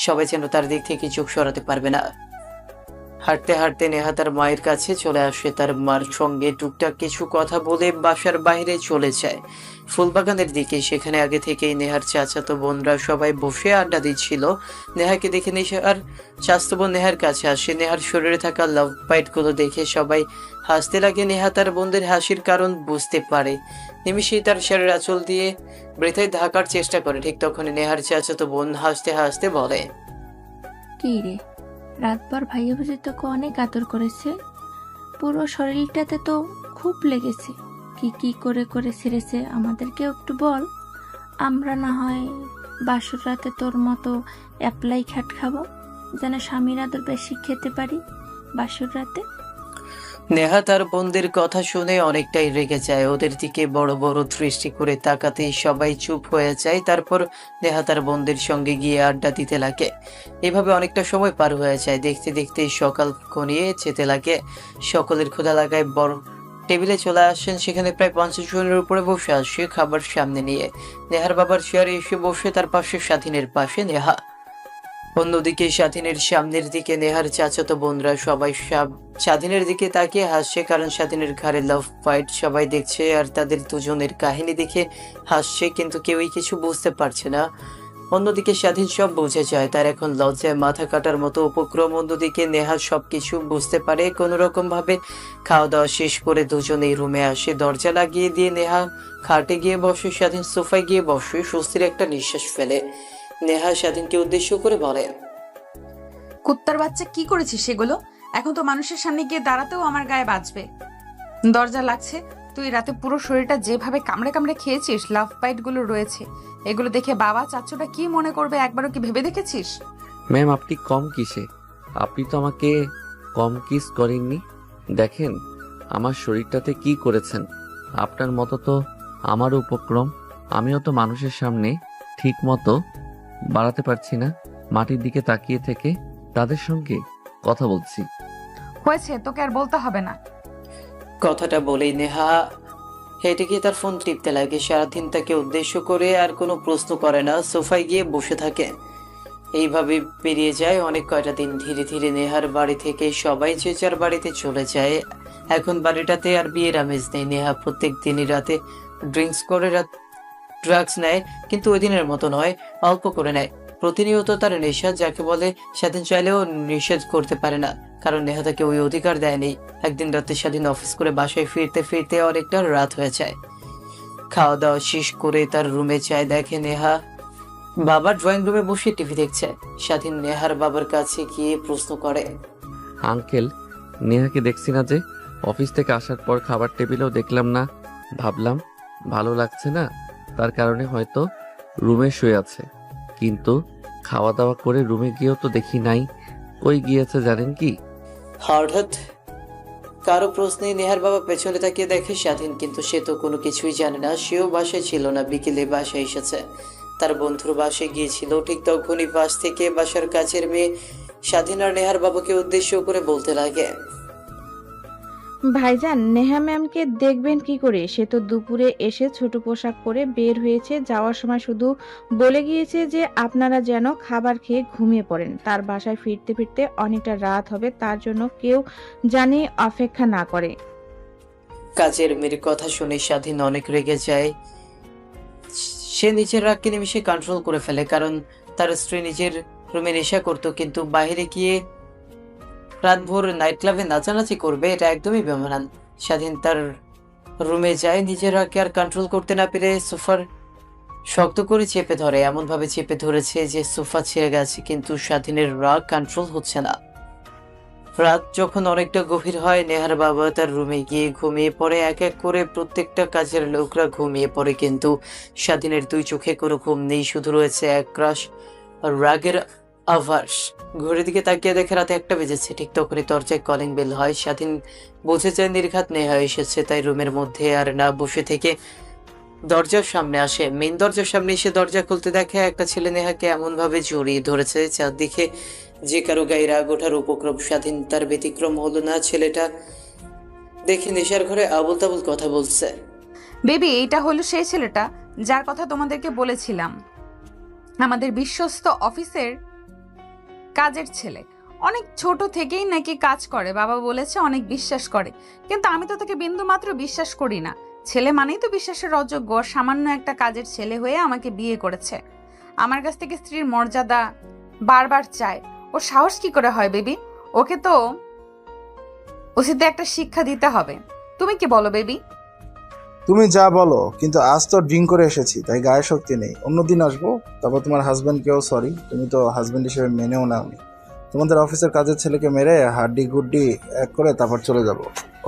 সবাই যেন তার দিক থেকে চোখ সরাতে পারবে না। হাঁটতে হাঁটতে নেহা তার মায়ের কাছে চলে আসে। তার মার সঙ্গে টুকটাক কিছু কথা বলে বাসার বাইরে চলে যায় ফুলবাগানের দিকে। সেখানে আগে থেকেই নেহার চাচাতো বোনরা সবাই বসে আড্ডা দিচ্ছিল। নেহাকে দেখে নেহার চাচাতো বোন নেহার কাছে আসে। নেহার শরীরে থাকা লাভ বাইট গুলো দেখে সবাই হাসতে লাগে। নেহা তার বোনদের হাসির কারণ বুঝতে পারে, নিমিষেই তার শাড়ির আঁচল দিয়ে বৃথায় ঢাকার চেষ্টা করে। ঠিক তখনই নেহার চাচাতো বোন হাসতে হাসতে বলে, কি রে, রাতভর ভাইয়া বুঝি তোকে অনেক আদর করেছে, পুরো শরীরটাতে তো খুব লেগেছে। কি কি করে করে ছেড়েছে আমাদেরকেও একটু বল, আমরা না হয় বাসর রাতে তোর মতো অ্যাপ্লাই খ্যাট খাবো, যেন স্বামীর আদর বেশি খেতে পারি বাসর রাতে। নেহা তার বোনদের কথা শুনে অনেকটাই রেগে যায়। ওদের দিকে বড় বড় দৃষ্টি করে তাকাতেই সবাই চুপ হয়ে যায়। তারপর নেহা তার বোনদের সঙ্গে গিয়ে আড্ডা দিতে লাগে। এভাবে অনেকটা সময় পার হয়ে যায়। দেখতে দেখতে সকাল ঘনিয়ে যেতে লাগে। সকলের ক্ষুধা লাগায় বড় টেবিলে চলে আসেন। সেখানে প্রায় 50 জনের উপরে বসে আসে খাবার সামনে নিয়ে। নেহার বাবার চেয়ারে এসে বসে তার পাশে স্বাধীনের পাশে নেহা। অন্যদিকে স্বাধীনের সামনের দিকে নেহার চাচাতো বোনরা সবাই স্বাধীনের দিকে তাকিয়ে হাসছে, কারণ স্বাধীনের ঘাড়ে লাভ ফাইট সবাই দেখছে আর তাদের দুজনের কাহিনী দেখে হাসছে, কিন্তু কেউই কিছু বুঝতে পারছে না। অন্যদিকে স্বাধীন সব বুঝে যায়, তার এখন লজ্জায় মাথা কাটার মতো উপক্রম। অন্যদিকে নেহা সবকিছু বুঝতে পারে। কোনো রকম ভাবে খাওয়া দাওয়া শেষ করে দুজনেই রুমে আসে। দরজা লাগিয়ে দিয়ে নেহা খাটে গিয়ে বসে, স্বাধীন সোফায় গিয়ে বসে স্বস্তির একটা নিঃশ্বাস ফেলে। নেহা স্বাধীনকে উদ্দেশ্য করে বলে, কুত্তার বাচ্চা কি করেছিস সেগুলো? এখন তো মানুষের সামনে গিয়ে দাঁড়াতেও আমার গায়ে বাজবে। দরজা লাগছে, তুই রাতে পুরো শরীরটা যেভাবে কামড়ে কামড়ে খেয়েছিস, লাভ বাইট গুলো রয়েছে, এগুলো দেখে বাবা চাচুটা কি মনে করবে একবারও কি ভেবে দেখেছিস? ম্যাম আপনি কম কিসে? আপনি তো আমাকে কম কিস করেননি। দেখেন আমার শরীরটাতে কি করেছেন। আপনার মতো তো আমারও উপক্রম। আমিও তো মানুষের সামনে ঠিক মতো বাড়াতে পারছি না। মাটির দিকে তাকিয়ে থেকে তাদের সঙ্গে কথা বলছি। হয়েছে, তোকে আর বলতে হবে না। কথাটা বলেই নেহা হেঁটে গিয়ে তার ফোন টিপতে লাগে। সারাদিন তাকে উদ্দেশ্য করে আর কোনো প্রশ্ন করে না, সোফায় গিয়ে বসে থাকে। এইভাবে পেরিয়ে যায় অনেক কয়টা দিন। ধীরে ধীরে নেহার বাড়ি থেকে সবাই যে যার বাড়িতে চলে যায়। এখন বাড়িটাতে আর বিয়ের আমেজ নেই। নেহা প্রত্যেক দিনই রাতে ড্রিঙ্কস করে ড্রাগস নেয়, কিন্তু ওই দিনের মতো নয়, অল্প করে নেয়। প্রতিনিয়ত তার নেশা, যাকে বলে স্বাধীন চাইলেও নিষেধ করতে পারে না, কারণ নেহা তাকে ওই অধিকার দেয়নি। একদিন রাতে স্বাধীন অফিস করে বাসায় ফিরতে ফিরতে অনেকটা রাত হয়ে যায়। খাওয়া দাওয়া শেষ করে তার রুমে যায়। দেখে নেহা বাবা ড্রয়িং রুমে বসে টিভি দেখছে। স্বাধীন নেহার বাবার কাছে গিয়ে প্রশ্ন করে, আঙ্কেল নেহাকে দেখছি না যে, অফিস থেকে আসার পর খাবার টেবিলেও দেখলাম না। ভাবলাম ভালো লাগছে না, তার কারণে হয়তো রুমে শুয়ে আছে। কিন্তু খাওয়া দাওয়া করে রুমে গিয়েও তো দেখি নাই। কই গিয়েছে জানেন কি? হঠাৎ কারো প্রশ্নে নেহার বাবা পেছনে তাকিয়ে দেখে স্বাধীন, কিন্তু সে তো কোনো কিছুই জানে না। সেও বাসায় ছিল না, বিকেলে বাসায় এসেছে, তার বন্ধুর বাসায় গিয়েছিল। ঠিক তখনই পাশ থেকে বাসার কাছের মেয়ে স্বাধীন আর নেহার বাবাকে উদ্দেশ্য করে বলতে লাগে, ভাইজান, নেহা ম্যামকে দেখবেন কি করে? সে তো দুপুরে এসে ছোট পোশাক পরে বের হয়েছে। যাওয়ার সময় শুধু বলে গিয়েছে যে আপনারা যেন খাবার খেয়ে ঘুমিয়ে পড়েন। তার বাসায় ফিরতে ফিরতে অনেকটা রাত হবে, তার জন্য কেউ জানি অপেক্ষা না করে। কাজের মেয়ের কথা শুনে স্বাধীন অনেক রেগে যায়। সে নিজের রাগকে নিমিশে কন্ট্রোল করে ফেলে, কারণ তার স্ত্রী নিজের রুমে নেশা করতো, কিন্তু বাইরে গিয়ে রাতভর নাইট ক্লাবে নাচানাচি করবে, এটা একদমই বেমানান। স্বাধীন তার রুমে যায়। নিজের রাগকে আর কন্ট্রোল করতে না পেরে সোফার শক্ত করে চেপে ধরে। এমন ভাবে চেপে ধরেছে যে সোফা ছিঁড়ে গেছে, কিন্তু স্বাধীনের রাগ কন্ট্রোল হচ্ছে না। রাত যখন অনেকটা গভীর হয়, নেহার বাবা তার রুমে গিয়ে ঘুমিয়ে পড়ে। এক এক করে প্রত্যেকটা কাজের লোকরা ঘুমিয়ে পড়ে, কিন্তু স্বাধীনের দুই চোখে কোনো ঘুম নেই, শুধু রয়েছে একরাশ রাগের আভাস। ঘড়ির দিকে তাকিয়ে দেখে রাতে 1টা বেজেছে। ঠিক তখনই দরজায় কলিং বেল হয়। স্বাধীন বুঝে যায় নির্ঘাত নেহা এসেছে, তাই রুমের মধ্যে আর না বসে থেকে দরজার সামনে আসে। মেন দরজার সামনে এসে দরজা খুলতে দেখে একটা ছেলে নেহাকে এমন ভাবে জড়িয়ে ধরেছে, চারদিকে যে কারো গায়ে রাগ ওঠার উপক্রম। স্বাধীন তার ব্যতিক্রম হলো না। ছেলেটা দেখে নেশার ঘরে আবল তাবল কথা বলছে। বেবি, এইটা হলো সেই ছেলেটা যার কথা তোমাদেরকে বলেছিলাম, আমাদের বিশ্বস্ত অফিসের কাজের ছেলে। অনেক ছোট থেকেই নাকি কাজ করে, বাবা বলেছে অনেক বিশ্বাস করে, কিন্তু আমি তো তাকে বিন্দু মাত্র বিশ্বাস করি না। ছেলে মানেই তো বিশ্বাসের অযোগ্য, আর সামান্য একটা কাজের ছেলে হয়ে আমাকে বিয়ে করেছে। আমার কাছ থেকে স্ত্রীর মর্যাদা বারবার চায়। ওর সাহস কি করে হয় বেবি? ওকে তো উচিত একটা শিক্ষা দিতে হবে। তুমি কি বলো বেবি? তুমি যা বলো, কিন্তু আজ তো ড্রিঙ্ক করে এসেছি, তাই গায়ে শক্তি নেই। অন্যদিন আসবো। তারপর তোমার হাজব্যান্ডকেও সরি, তুমি তো হাজব্যান্ড হিসেবে মেনেও নাওনি। তোমাদের অফিসের কাজের ছেলেকে মেরে হাড্ডি গুড্ডি এক করে তারপর চলে যাব।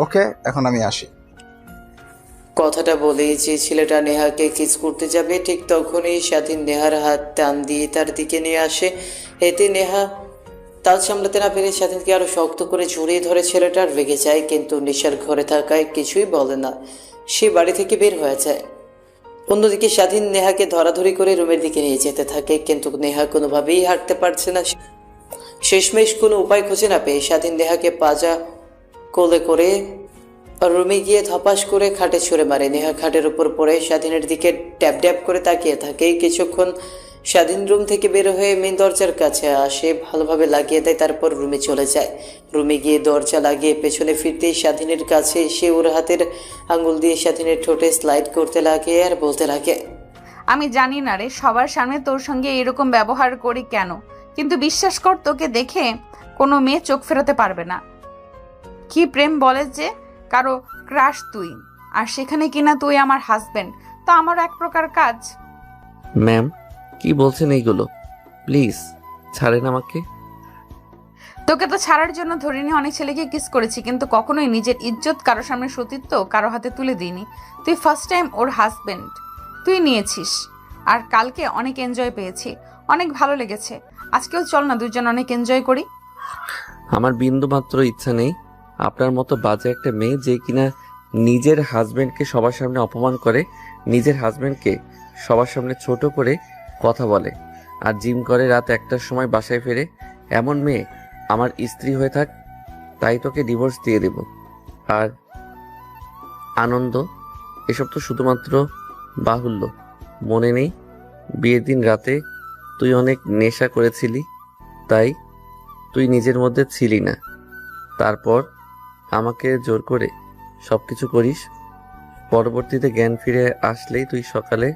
ওকে, এখন আমি আসি। কথাটা বলেই যে ছেলেটা নেহাকে কিস করতে যাবে, ঠিক তখনই স্বাধীন নেহার হাত টান দিয়ে তার দিকে নিয়ে আসে। এতে নেহা তাল সামলাতে না পেরে স্বাধীনকে আরো শক্ত করে জড়িয়ে ধরে। ছেলেটার রেগে যায়, কিন্তু নেশার ঘরে থাকায় কিছুই বলে না। সে বাড়ি থেকে বের হয়ে যায়। অন্যদিকে স্বাধীন নেহাকে ধরাধরি করে রুমের দিকে নিয়ে যেতে থাকে, কিন্তু নেহা কোনোভাবেই হাঁটতে পারছে না। শেষমেশ কোনো উপায় খুঁজে না পেয়ে স্বাধীন নেহাকে পাজা কোলে করে রুমে গিয়ে ধপাস করে খাটে ছুঁড়ে মারে। নেহা খাটের উপর পড়ে স্বাধীনের দিকে ড্যাব ড্যাব করে তাকিয়ে থাকে। কিছুক্ষণ স্বাধীন রুম থেকে বের হয়ে মেন দরজার কাছে আসে, ভালোভাবে লাগিয়ে দেয়, তারপর রুমে চলে যায়। রুমে গিয়ে দরজা লাগিয়ে পেছনে ফিরতেই স্বাধীনের কাছে এসে ওর হাতের আঙুল দিয়ে স্বাধীনের ঠোঁটে স্লাইড করতে লাগে আর বলতে লাগে, আমি জানি না রে, সবার সামনে তোর সঙ্গে এরকম ব্যবহার করি কেন, কিন্তু বিশ্বাস কর, তোকে দেখে কোনো মেয়ে চোখ ফেরাতে পারবে না। কি প্রেম বলে যে কারো ক্রাশ তুই, আর সেখানে কিনা তুই আমার হাজবেন্ড, তো আমারও এক প্রকার কাজ। ম্যাম, কি বলছেন এইগুলো? প্লিজ ছাড়েন আমাকে। তোকে তো ছাড়ার জন্য ধরে নিয়ে অনেক ছেলেকে কিস করেছি, কিন্তু কখনোই নিজের ইজ্জত কারো সামনে সতীত্ব কারো হাতে তুলে দিইনি। তুই ফার্স্ট টাইম ওর হাজবেন্ড তুই নিয়েছিস, আর কালকে অনেক এনজয় পেয়েছি, অনেক ভালো লেগেছে। আজকেও চল না দুজন অনেক এনজয় করি। আমার বিন্দু মাত্র ইচ্ছা নেই আপনার মতো বাজে একটা মেয়ে যে কিনা নিজের হাজবেন্ডকে সবার সামনে অপমান করে, নিজের হাজবেন্ডকে সবার সামনে ছোট করে কথা বলে, আর জিম করে রাত 1টার সময় বাসায় ফেরে। এমন মেয়ে আমার স্ত্রী হয়ে থাক, তাই তোকে ডিভোর্স দিয়ে দেব। আর আনন্দ, এসব তো শুধুমাত্র বাহুল্য। মনে নেই বিয়ের দিন রাতে তুই অনেক নেশা করেছিলি, তাই তুই নিজের মধ্যে ছিলি না। তারপর আমাকে জোর করে সবকিছু করিস। পরবর্তীতে জ্ঞান ফিরে আসলেই তুই সকালে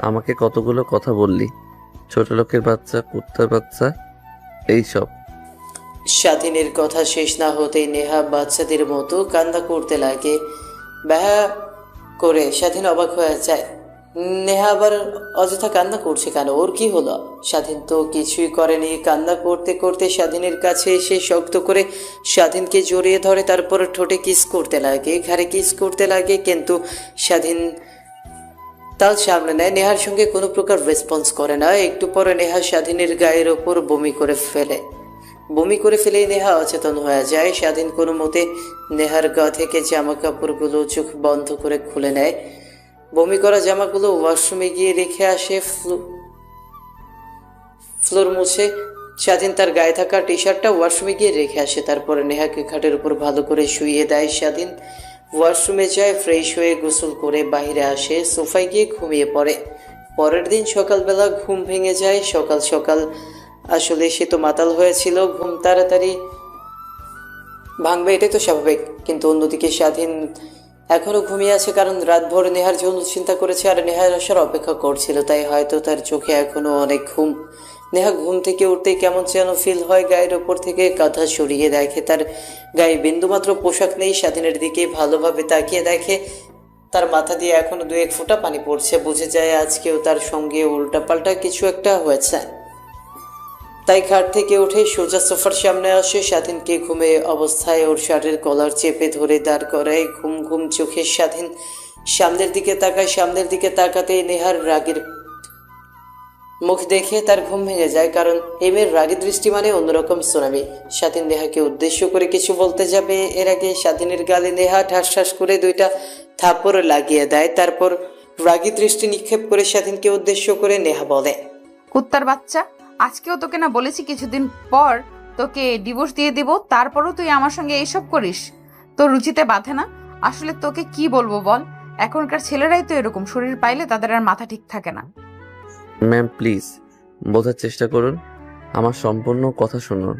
আমাকে কতগুলো কথা বললি, ছোট লোকের বাচ্চা, কুত্তার বাচ্চা, এইসব। স্বাধীনের কথা শেষ না হতেই নেহা বাচ্চাদের মতো কান্না করতে লাগে। ব্যাহা করে স্বাধীন অবাক হয়ে যায়। নেহা আবার অযথা কান্না করছে কেন? ওর কি হলো? স্বাধীন তো কিছুই করেনি। কান্না করতে করতে স্বাধীনের কাছে এসে শক্ত করে স্বাধীনকে জড়িয়ে ধরে, তারপর ঠোঁটে কিস করতে লাগে, ঘাড়ে কিস করতে লাগে, কিন্তু স্বাধীন তাল সামনে নেয়। নেহার সঙ্গে কোনো প্রকার রেসপন্স করে না। একটু পরে নেহা স্বাধীনের গায়ের ওপর বমি করে ফেলে। বমি করে ফেলেই নেহা অচেতন হয়ে যায়। স্বাধীন কোনো মতে নেহার গা থেকে জামা কাপড়গুলো চোখ বন্ধ করে খুলে নেয়। বমি করা জামাগুলো ওয়াশরুমে গিয়ে রেখে আসে। ফ্লোর মুছে স্বাধীন তার গায়ে থাকা টি শার্টটা ওয়াশরুমে গিয়ে রেখে আসে। তারপরে নেহাকে খাটের উপর ভালো করে শুইয়ে দেয়। স্বাধীন ওয়াশরুমে যায়, ফ্রেশ হয়ে গোসল করে বাইরে আসে, সোফায় গিয়ে ঘুমিয়ে পড়ে। পরের দিন সকালবেলা ঘুম ভেঙে যায়। সকাল সকাল আসলে সে তো মাতাল হয়েছিল, ঘুম তাড়াতাড়ি ভাঙবে এটাই তো স্বাভাবিক। কিন্তু অন্যদিকে স্বাধীন এখনো ঘুমিয়ে আছে, কারণ রাতভর নেহার জন্য চিন্তা করেছে আর নেহার আসার অপেক্ষা করছিল, তাই হয়তো তার চোখে এখনো অনেক ঘুম। নেহা ঘুম থেকে উঠতেই কেমন যেন ফিল হয়। গায়ের ওপর থেকে কাঁথা সরিয়ে দেখে তার গায়ে বিন্দুমাত্র পোশাক নেই। স্বাধীনের দিকে ভালোভাবে তাকিয়ে দেখে তার মাথা দিয়ে এখনো 2-1 ফোঁটা পানি পড়ছে। বুঝে যায় আজকেও তার সঙ্গে উল্টাপাল্টা কিছু একটা হয়েছে। তাই খাট থেকে উঠে সোজা সোফার সামনে আসে। স্বাধীনকে ঘুমে অবস্থায় ওর শার্টের কলার চেপে ধরে দাঁড় করায়। ঘুম ঘুম চোখে স্বাধীন সামনের দিকে তাকায়। সামনের দিকে তাকাতেই নেহার রাগের মুখ দেখে তার ঘুম ভেঙে যায়, কারণ এই মেয়ের রাগী দৃষ্টি মানে অন্যরকম সুনামি। স্বাধীন নেহাকে উদ্দেশ্য করে কিছু বলতে যাবে এর আগে স্বাধীনের গালে নেহা ঠাস ঠাস করে 2টা থাপ্পড় লাগিয়ে দেয়। তারপর রাগী দৃষ্টি নিক্ষেপ করে স্বাধীনকে উদ্দেশ্য করে নেহা বলে, কুত্তার বাচ্চা, আজকেও তোকে না বলেছি কিছুদিন পর তোকে ডিভোর্স দিয়ে দিব, তারপরও তুই আমার সঙ্গে এইসব করিস? তোর রুচিতে বাঁধে না? আসলে তোকে কি বলবো বল, এখনকার ছেলেরাই তো এরকম, শরীর পাইলে তাদের আর মাথা ঠিক থাকে না। ম্যাম প্লিজ বোঝার চেষ্টা করুন, আমার সম্পূর্ণ কথা শুনুন,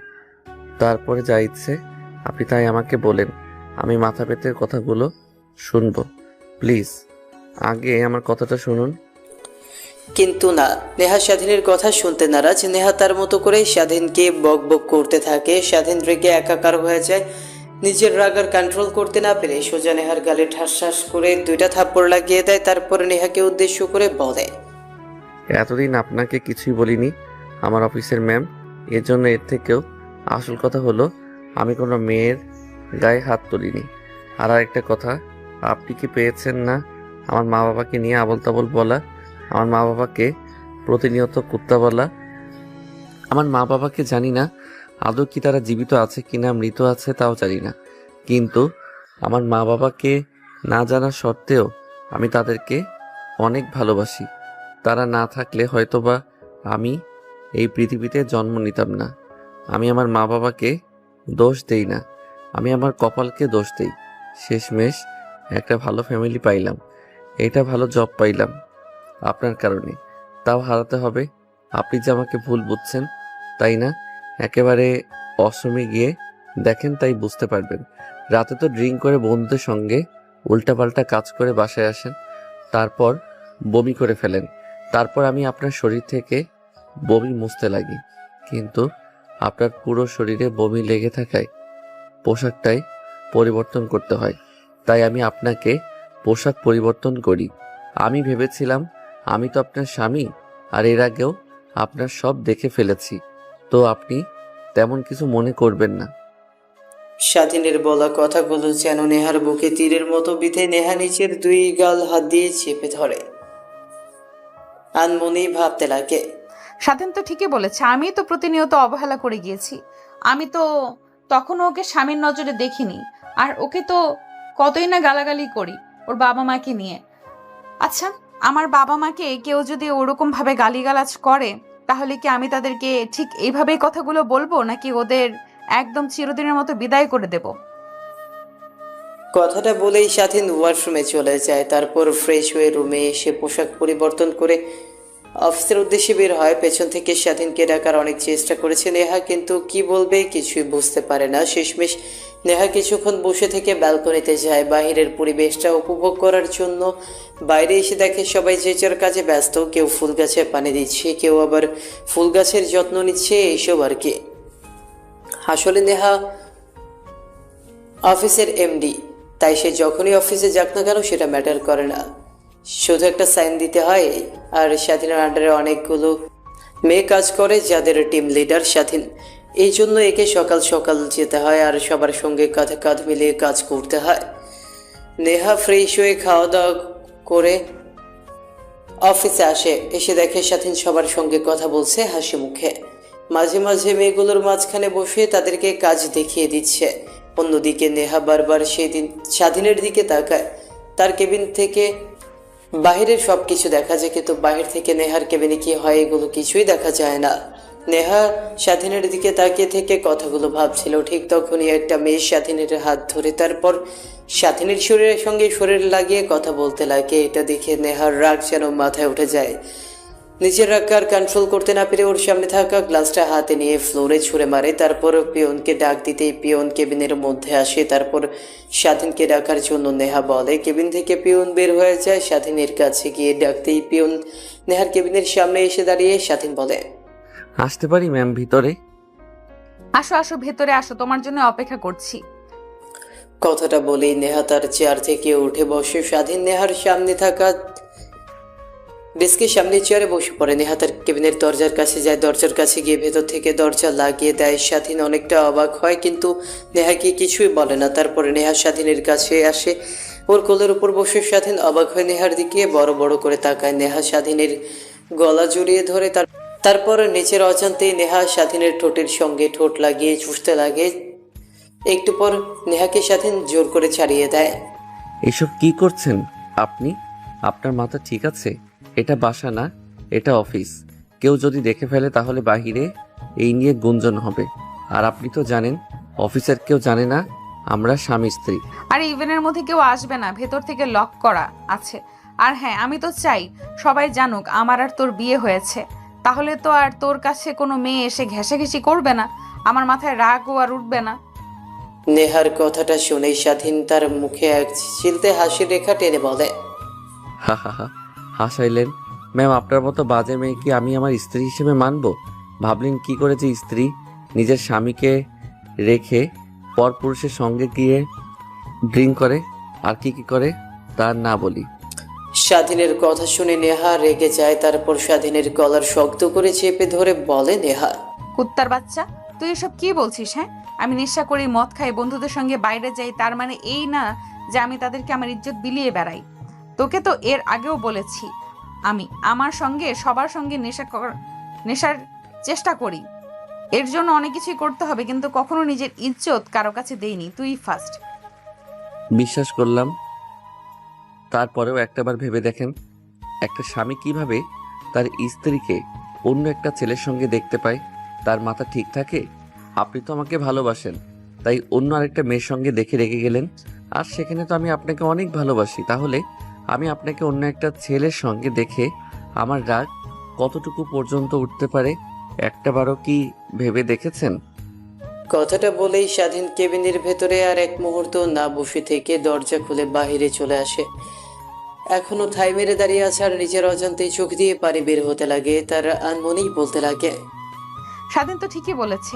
তারপরে যা ইচ্ছে আপনি তাই আমাকে বলেন, আমি মাথা পেতে কথাগুলো শুনবো। প্লিজ আগে আমার কথাটা শুনুন। কিন্তু না, নেহা স্বাধীনের কথা শুনতে নারাজ। নেহা তার মতো করে স্বাধীনকে বক বক করতে থাকে। স্বাধীন রেগে একাকার হয়ে যায়। নিজের রাগ আর কন্ট্রোল করতে না পেরে সোজা নেহার গালে ঠাস ঠাস করে 2টা থাপ্পড় লাগিয়ে দেয়। তারপর নেহাকে উদ্দেশ্য করে বলে, এতদিন আপনাকে কিছুই বলিনি আমার অফিসের ম্যাম, এর জন্য এর থেকেও আসল কথা হলো আমি কোনো মেয়ের গায়ে হাত তুলিনি। আর আরেকটা কথা, আপনি কি পেয়েছেন না আমার মা বাবাকে নিয়ে আবল তাবল বলা, আমার মা বাবাকে প্রতিনিয়ত কুত্তা বলা? আমার মা বাবাকে জানি না আদৌ কি তারা জীবিত আছে কিনা মৃত আছে তাও জানি না, কিন্তু আমার মা বাবাকে না জানা সত্ত্বেও আমি তাদেরকে অনেক ভালোবাসি। তারা না থাকলে হয়তোবা আমি এই পৃথিবীতে জন্ম নিতাম না। আমি আমার মা বাবাকে দোষ দেই না, আমি আমার কপালকে দোষ দেই। শেষমেশ একটা ভালো ফ্যামিলি পাইলাম, এটা ভালো জব পাইলাম আপনার কারণে, তাও হারাতে হবে। আপনি যে আমাকে ভুল বুঝছেন তাই না? একেবারে অশ্রমে গিয়ে দেখেন, তাই বুঝতে পারবেন। রাতে তো ড্রিঙ্ক করে বন্ধুদের সঙ্গে উল্টাপাল্টা কাজ করে বাসায় আসেন, তারপর বমি করে ফেলেন। তারপর আমি আপনার শরীর থেকে বমি মুছতে লাগি, কিন্তু আপনার পুরো শরীরে বমি লেগে থাকায় পোশাকটাই পরিবর্তন করতে হয়। তাই আমি আপনাকে পোশাক পরিবর্তন করি। আমি ভেবেছিলাম আমি তো আপনার স্বামী, আর এর আগেও আপনার সব দেখে ফেলেছি, তো আপনি তেমন কিছু মনে করবেন না। স্বাধীনের বলা কথাগুলো যেন নেহার বুকে তীরের মতো বিঁধে নেহা নিচের 2 গাল হাত দিয়ে চেপে ধরে। আনমনেই ভাবতে লাগে, স্বাধীন তো ঠিকই বলেছে, আমি তো প্রতিনিয়ত অবহেলা করে গিয়েছি। আমি তো তখনও ওকে স্বামীর নজরে দেখিনি, আর ওকে তো কতই না গালাগালি করি ওর বাবা মাকে নিয়ে। আচ্ছা, আমার বাবা মাকে কেউ যদি ওরকম ভাবে গালিগালাজ করে, তাহলে কি আমি তাদেরকে ঠিক এইভাবেই কথাগুলো বলবো, নাকি ওদের একদম চিরদিনের মতো বিদায় করে দেব? কথাটা বলেই স্বাধীন ওয়াশরুমে চলে যায়। তারপর ফ্রেশ হয়ে রুমে এসে পোশাক পরিবর্তন করে অফিসের উদ্দেশ্যে বের হয়। পেছন থেকে স্বাধীনকে ডাকার অনেক চেষ্টা করেছে নেহা, কিন্তু কি বলবে কিছুই বুঝতে পারে না। শেষমেশ নেহা কিছুক্ষণ বসে থেকে ব্যালকনিতে যায় বাইরের পরিবেশটা উপভোগ করার জন্য। বাইরে এসে দেখে সবাই যে যার কাজে ব্যস্ত, কেউ ফুল গাছে পানি দিচ্ছে, কেউ আবার ফুল গাছের যত্ন নিচ্ছে, এইসব আর কি। আসলে নেহা অফিসের এমডি, তাই সে যখনই অফিসে যাক না কেন সেটা ম্যাটার করে না, শুধু একটা সাইন দিতে হয়। আর স্বাধীনের আন্ডারে অনেকগুলো মেয়ে কাজ করে যাদের টিম লিডার স্বাধীন, এই জন্য একে সকাল সকাল যেতে হয় আর সবার সঙ্গে কাঁধে কাঁধ মিলিয়ে কাজ করতে হয়। নেহা ফ্রেশ হয়ে খাওয়া দাওয়া করে অফিসে আসে। এসে দেখে স্বাধীন সবার সঙ্গে কথা বলছে হাসি মুখে, মাঝে মাঝে মেয়েগুলোর মাঝখানে বসে তাদেরকে কাজ দেখিয়ে দিচ্ছে। অন্যদিকে নেহা বারবার সেদিন স্বাধীনের দিকে তাকায়। তার কেবিন থেকে বাহিরের সব কিছু দেখা যায়, কিন্তু বাহির থেকে নেহার কেবিনে কি হয় এগুলো কিছুই দেখা যায় না। নেহা স্বাধীনের দিকে তাকিয়ে থেকে কথাগুলো ভাবছিল। ঠিক তখনই একটা মেয়ে স্বাধীনের হাত ধরে তারপর স্বাধীনের শরীরের সঙ্গে শরীর লাগিয়ে কথা বলতে লাগে। এটা দেখে নেহার রাগ যেন মাথায় উঠে যায়। নিজের রাগ আর কন্ট্রোল করতে না পেরে ওর সামনে থাকা গ্লাসটা হাতে নিয়ে ফ্লোরে ছুঁড়ে মারে। তারপর পিয়নকে ডাক দিতেই পিয়ন কেবিনের মধ্যে আসে। তারপর স্বাধীনকে ডাকার জন্য নেহা বলে। কেবিন থেকে পিয়ন বের হয়ে যায়। স্বাধীনের কাছে গিয়ে ডাকতেই পিয়ন নেহার কেবিনের সামনে এসে দাঁড়িয়ে স্বাধীন বলে, আসতে পারি ম্যাম ভিতরে? আসো আসো, ভেতরে আসো, তোমার জন্য অপেক্ষা করছি। কথাটা বলেই নেহা তার চেয়ার থেকে উঠে বসে। স্বাধীন নেহার সামনে থাকা ডেস্কের সামনে চেয়ারে বসে পড়ে। নেহা তার কেবিনের দরজার কাছে যায়। দরজার কাছে গিয়ে ভেতর থেকে দরজা লাগিয়ে দেয়। স্বাধীন অনেকটা অবাক হয়, কিন্তু নেহাকে কিছুই বলে না। তারপরে নেহা স্বাধীনের কাছে আসে, ওর কোলের উপর বসে। স্বাধীন অবাক হয়ে নেহার দিকে বড় বড় করে তাকায়। নেহা স্বাধীনের গলা জড়িয়ে ধরে তার তারপর নিচের অজান্তেই নেহা স্বাধীনের ঠোঁটের সঙ্গে ঠোঁট লাগিয়ে চুষতে লাগে। একটু পর নেহাকে স্বাধীন জোর করে ছাড়িয়ে দেয়। এসব কি করছেন আপনি? আপনার মাথা ঠিক আছে? এটা বাসা না, এটা অফিস। কেউ যদি দেখে ফেলে তাহলে বাহিরে এই নিয়ে গুঞ্জন হবে। আর আপনি তো জানেন, অফিসের কেউ জানে না আমরা স্বামী স্ত্রী। আর ইভেন্টের মধ্যে কেউ আসবে না, ভেতর থেকে লক করা আছে। আর হ্যাঁ, আমি তো চাই সবাই জানুক আমার আর তোর বিয়ে হয়েছে। তাহলে তো আর তোর কাছে কোনো মেয়ে এসে ঘেঁষাঘেঁষি করবে না, আমার মাথায় রাগও আর উঠবে না। নেহার কথাটা শুনেই স্বাধীন তার মুখে এক চিলতে হাসির রেখা টেনে বলে, হা হা হা, হাসাইলেন। ম্যাম, আপনার মতো বাজে মেয়ে কি আমি আমার স্ত্রী হিসেবে মানব? ভাবলেন কি করে যে স্ত্রী নিজের স্বামীকে রেখে পরপুরুষের সঙ্গে গিয়ে ড্রিঙ্ক করে আর কি কি করে তার না বলি। স্বাধীনের কথা শুনে নেহা রেগে যায়। তারপর স্বাধীনের গলার শক্ত করে চেপে ধরে বলে নেহা, কুত্তার বাচ্চা, তুই এসব কি বলছিস? হ্যাঁ, আমি নেশা করি, মদ খাই, বন্ধুদের সঙ্গে বাইরে যাই, তার মানে এই না যে আমি তাদেরকে আমার ইজ্জত বিলিয়ে বেড়াই। তোকে তো এর আগেও বলেছি আমি আমার সঙ্গে সবার সঙ্গে নেশার চেষ্টা করি। এর জন্য অনেক কিছুই করতে হবে, কিন্তু কখনো নিজের ইজ্জত কারো কাছে দেইনি, তুই ফার্স্ট। বিশ্বাস করলাম, তারপরেও একটাবার ভেবে দেখেন, একটা স্বামী কিভাবে তার স্ত্রীকে অন্য একটা ছেলের সঙ্গে দেখতে পায়? তার মাথা ঠিক থাকে? আপনি তো আমাকে ভালোবাসেন, তাই অন্য আরেকটা মেয়ের সঙ্গে দেখে রেখে গেলেন। আর সেখানে তো আমি আপনাকে অনেক ভালোবাসি, তাহলে আমি আপনাকে অন্য একটা ছেলের সঙ্গে দেখে আমার রাগ কতটুকু পর্যন্ত উঠতে পারে একটাবারও কি ভেবে দেখেছেন? কথাটা বলেই স্বাধীন কেবিনের ভেতরে আর এক মুহূর্ত না বসে থেকে দরজা খুলে বাহিরে চলে আসে। এখনো ঠাই মেরে দাঁড়িয়ে আছে আর নিজের অজান্তেই চোখ দিয়ে পানি বের হতে লাগে। তার আনমনেই বলতে লাগে, স্বাধীন তো ঠিকই বলেছে,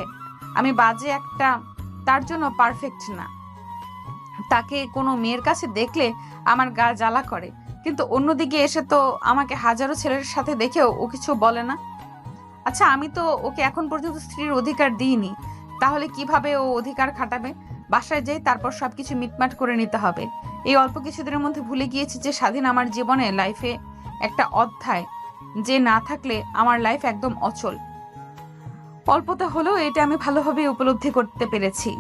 আমি বাজে একটা, তার জন্য পারফেক্ট না। তাকে কোনো মেয়ের কাছে দেখলে আমার গা জ্বালা করে, কিন্তু অন্যদিকে এসে তো আমাকে হাজারো ছেলের সাথে দেখেও ও কিছু বলে না। আচ্ছা, আমি তো ওকে এখন পর্যন্ত স্ত্রীর অধিকার দিইনি, তাহলে কিভাবে ও অধিকার খাটাবে? বাসায় যাই, তারপর সবকিছু মিটমাট করে নিতে হবে। এই অল্প কিছুদিনের মধ্যে ভুলে গিয়েছি যে স্বাধীন আমার জীবনে লাইফে একটা অধ্যায়, যে না থাকলে আমার লাইফ একদম অচল। অল্পতে হলেও এটা আমি ভালোভাবে উপলব্ধি করতে পেরেছি।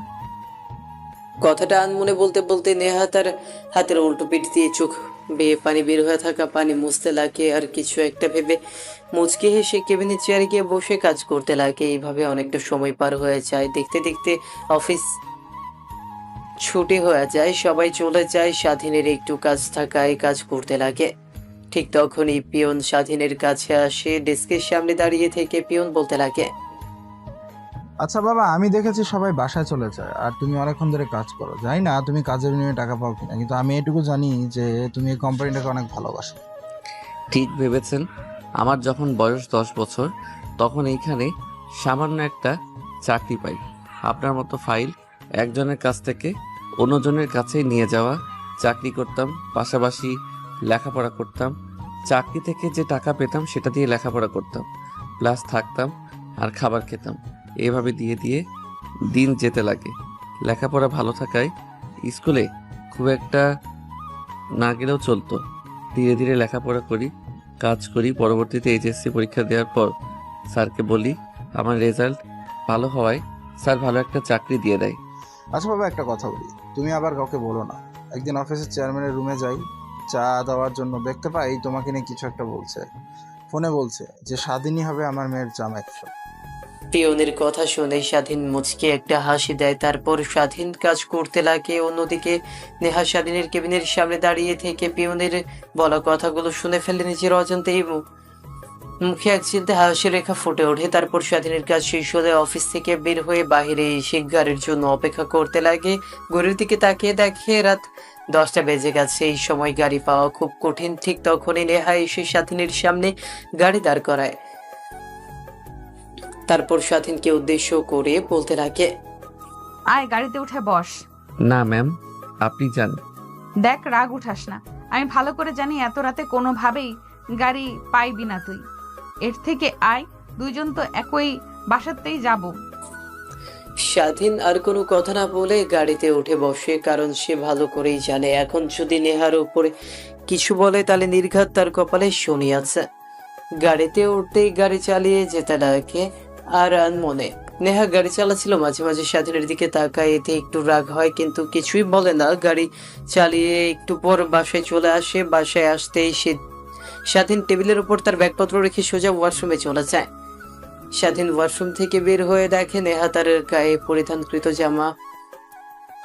কথাটা আনমনে বলতে বলতে নেহা তার হাতের উল্টো পিঠ দিয়ে চোখ বেয়ে পানি বের হয়ে থাকা পানি মুছতে লাগে। আর কিছু একটা ভেবে মুচকি হেসে কেবিনের চেয়ারে গিয়ে বসে কাজ করতে লাগে। এইভাবে অনেকটা সময় পার হয়ে যায়। দেখতে দেখতে অফিস ছুটি হয়ে যায়, সবাই চলে যায়। স্বাধীনের একটু কাজ থাকায় কাজ করতে লাগে। ঠিক তখনই পিয়ন স্বাধীনের কাছে আসে। ডেস্কের সামনে দাঁড়িয়ে থেকে পিয়ন বলতে লাগে, আচ্ছা বাবা, আমি দেখেছি সবাই বাসায় চলে যায় আর তুমি অনেকক্ষণ ধরে কাজ করো। জানি না তুমি কাজের বিনিময়ে টাকা পাও কিনা, কিন্তু আমি এটুকু জানি যে তুমি এই কোম্পানিটাকে অনেক ভালোবাসো। ঠিক ভেবেছেন। আমার যখন বয়স 10 বছর, তখন এইখানে সামান্য একটা চাকরি পাই। আপনার মতো ফাইল একজনের কাছ থেকে অন্যজনের কাছে নিয়ে যাওয়া, চাকরি করতাম, পাশাপাশি লেখাপড়া করতাম। চাকরি থেকে যে টাকা পেতাম সেটা দিয়ে লেখাপড়া করতাম, প্লাস থাকতাম আর খাবার খেতাম। এভাবে দিয়ে দিয়ে দিন যেতে লাগে। লেখাপড়া ভালো থাকায় স্কুলে খুব একটা না গেলেও চলতো। ধীরে ধীরে লেখাপড়া করি, কাজ করি। পরবর্তীতে এইচএসসি পরীক্ষা দেওয়ার পর স্যারকে বলি, আমার রেজাল্ট ভালো হওয়ায় স্যার ভালো একটা চাকরি দিয়ে দেয়। আচ্ছা বাবা, একটা কথা বলি, তুমি আবার কাউকে বলো না। একদিন অফিসের চেয়ারম্যানের রুমে যাই চা দেওয়ার জন্য, দেখতে পাই তোমাকে নিয়ে কিছু একটা বলছে। ফোনে বলছে যে স্বাধীনই হবে আমার মেয়ের জামাই। পিয়নের কথা শুনে স্বাধীন মুচকে একটা হাসি দেয়। তারপর স্বাধীন কাজ করতে লাগে। অন্যদিকে নেহা স্বাধীনের কেবিনের সামনে দাঁড়িয়ে থেকে পিয়নের বলা কথাগুলো শুনে ফেলে। নিজের অজান্তেই মুখে এক চিলতে হাসি রেখা ফুটে ওঠে। তারপর স্বাধীনের কাজ শেষ হলে অফিস থেকে বের হয়ে বাইরে এসে গাড়ির জন্য অপেক্ষা করতে লাগে। ঘড়ির দিকে তাকিয়ে দেখে রাত 10টা বেজে গেছে। এই সময় গাড়ি পাওয়া খুব কঠিন। ঠিক তখনই নেহা এসে স্বাধীনের সামনে গাড়ি দাঁড় করায়। তারপর স্বাধীনকে উদ্দেশ্য করে বলতে লাগে, আয়, গাড়িতে উঠে বস। না ম্যাম, আপনি যান। দেখ, রাগ উঠাস না, আমি ভালো করে জানি এত রাতে কোনোভাবেই গাড়ি পাইবি না তুই। এর থেকে আয়, দুইজন তো একই বাসাতেই যাব। স্বাধীন আর কোনো কথা না বলে গাড়িতে উঠে বসে, কারণ সে ভালো করেই জানে এখন যদি নেহার উপরে কিছু বলে তাহলে নির্ঘাত তার কপালে শনি আছে। গাড়িতে উঠতেই গাড়ি চালিয়ে যেতে লাগে আর মনে। নেহা গাড়ি চালাচ্ছিল, মাঝে মাঝে স্বাধীনের দিকে তাকায়, এতে একটু রাগ হয় কিন্তু কিছুই বলে না। গাড়ি চালিয়ে একটু পর বাসায় চলে আসে। বাসায় আসতেই স্বাধীন টেবিলের উপর তার ব্যাগপত্র রেখে সোজা ওয়াশরুমে চলে যায়। স্বাধীন ওয়াশরুম থেকে বের হয়ে দেখে নেহা তার গায়ে পরিধানকৃত জামা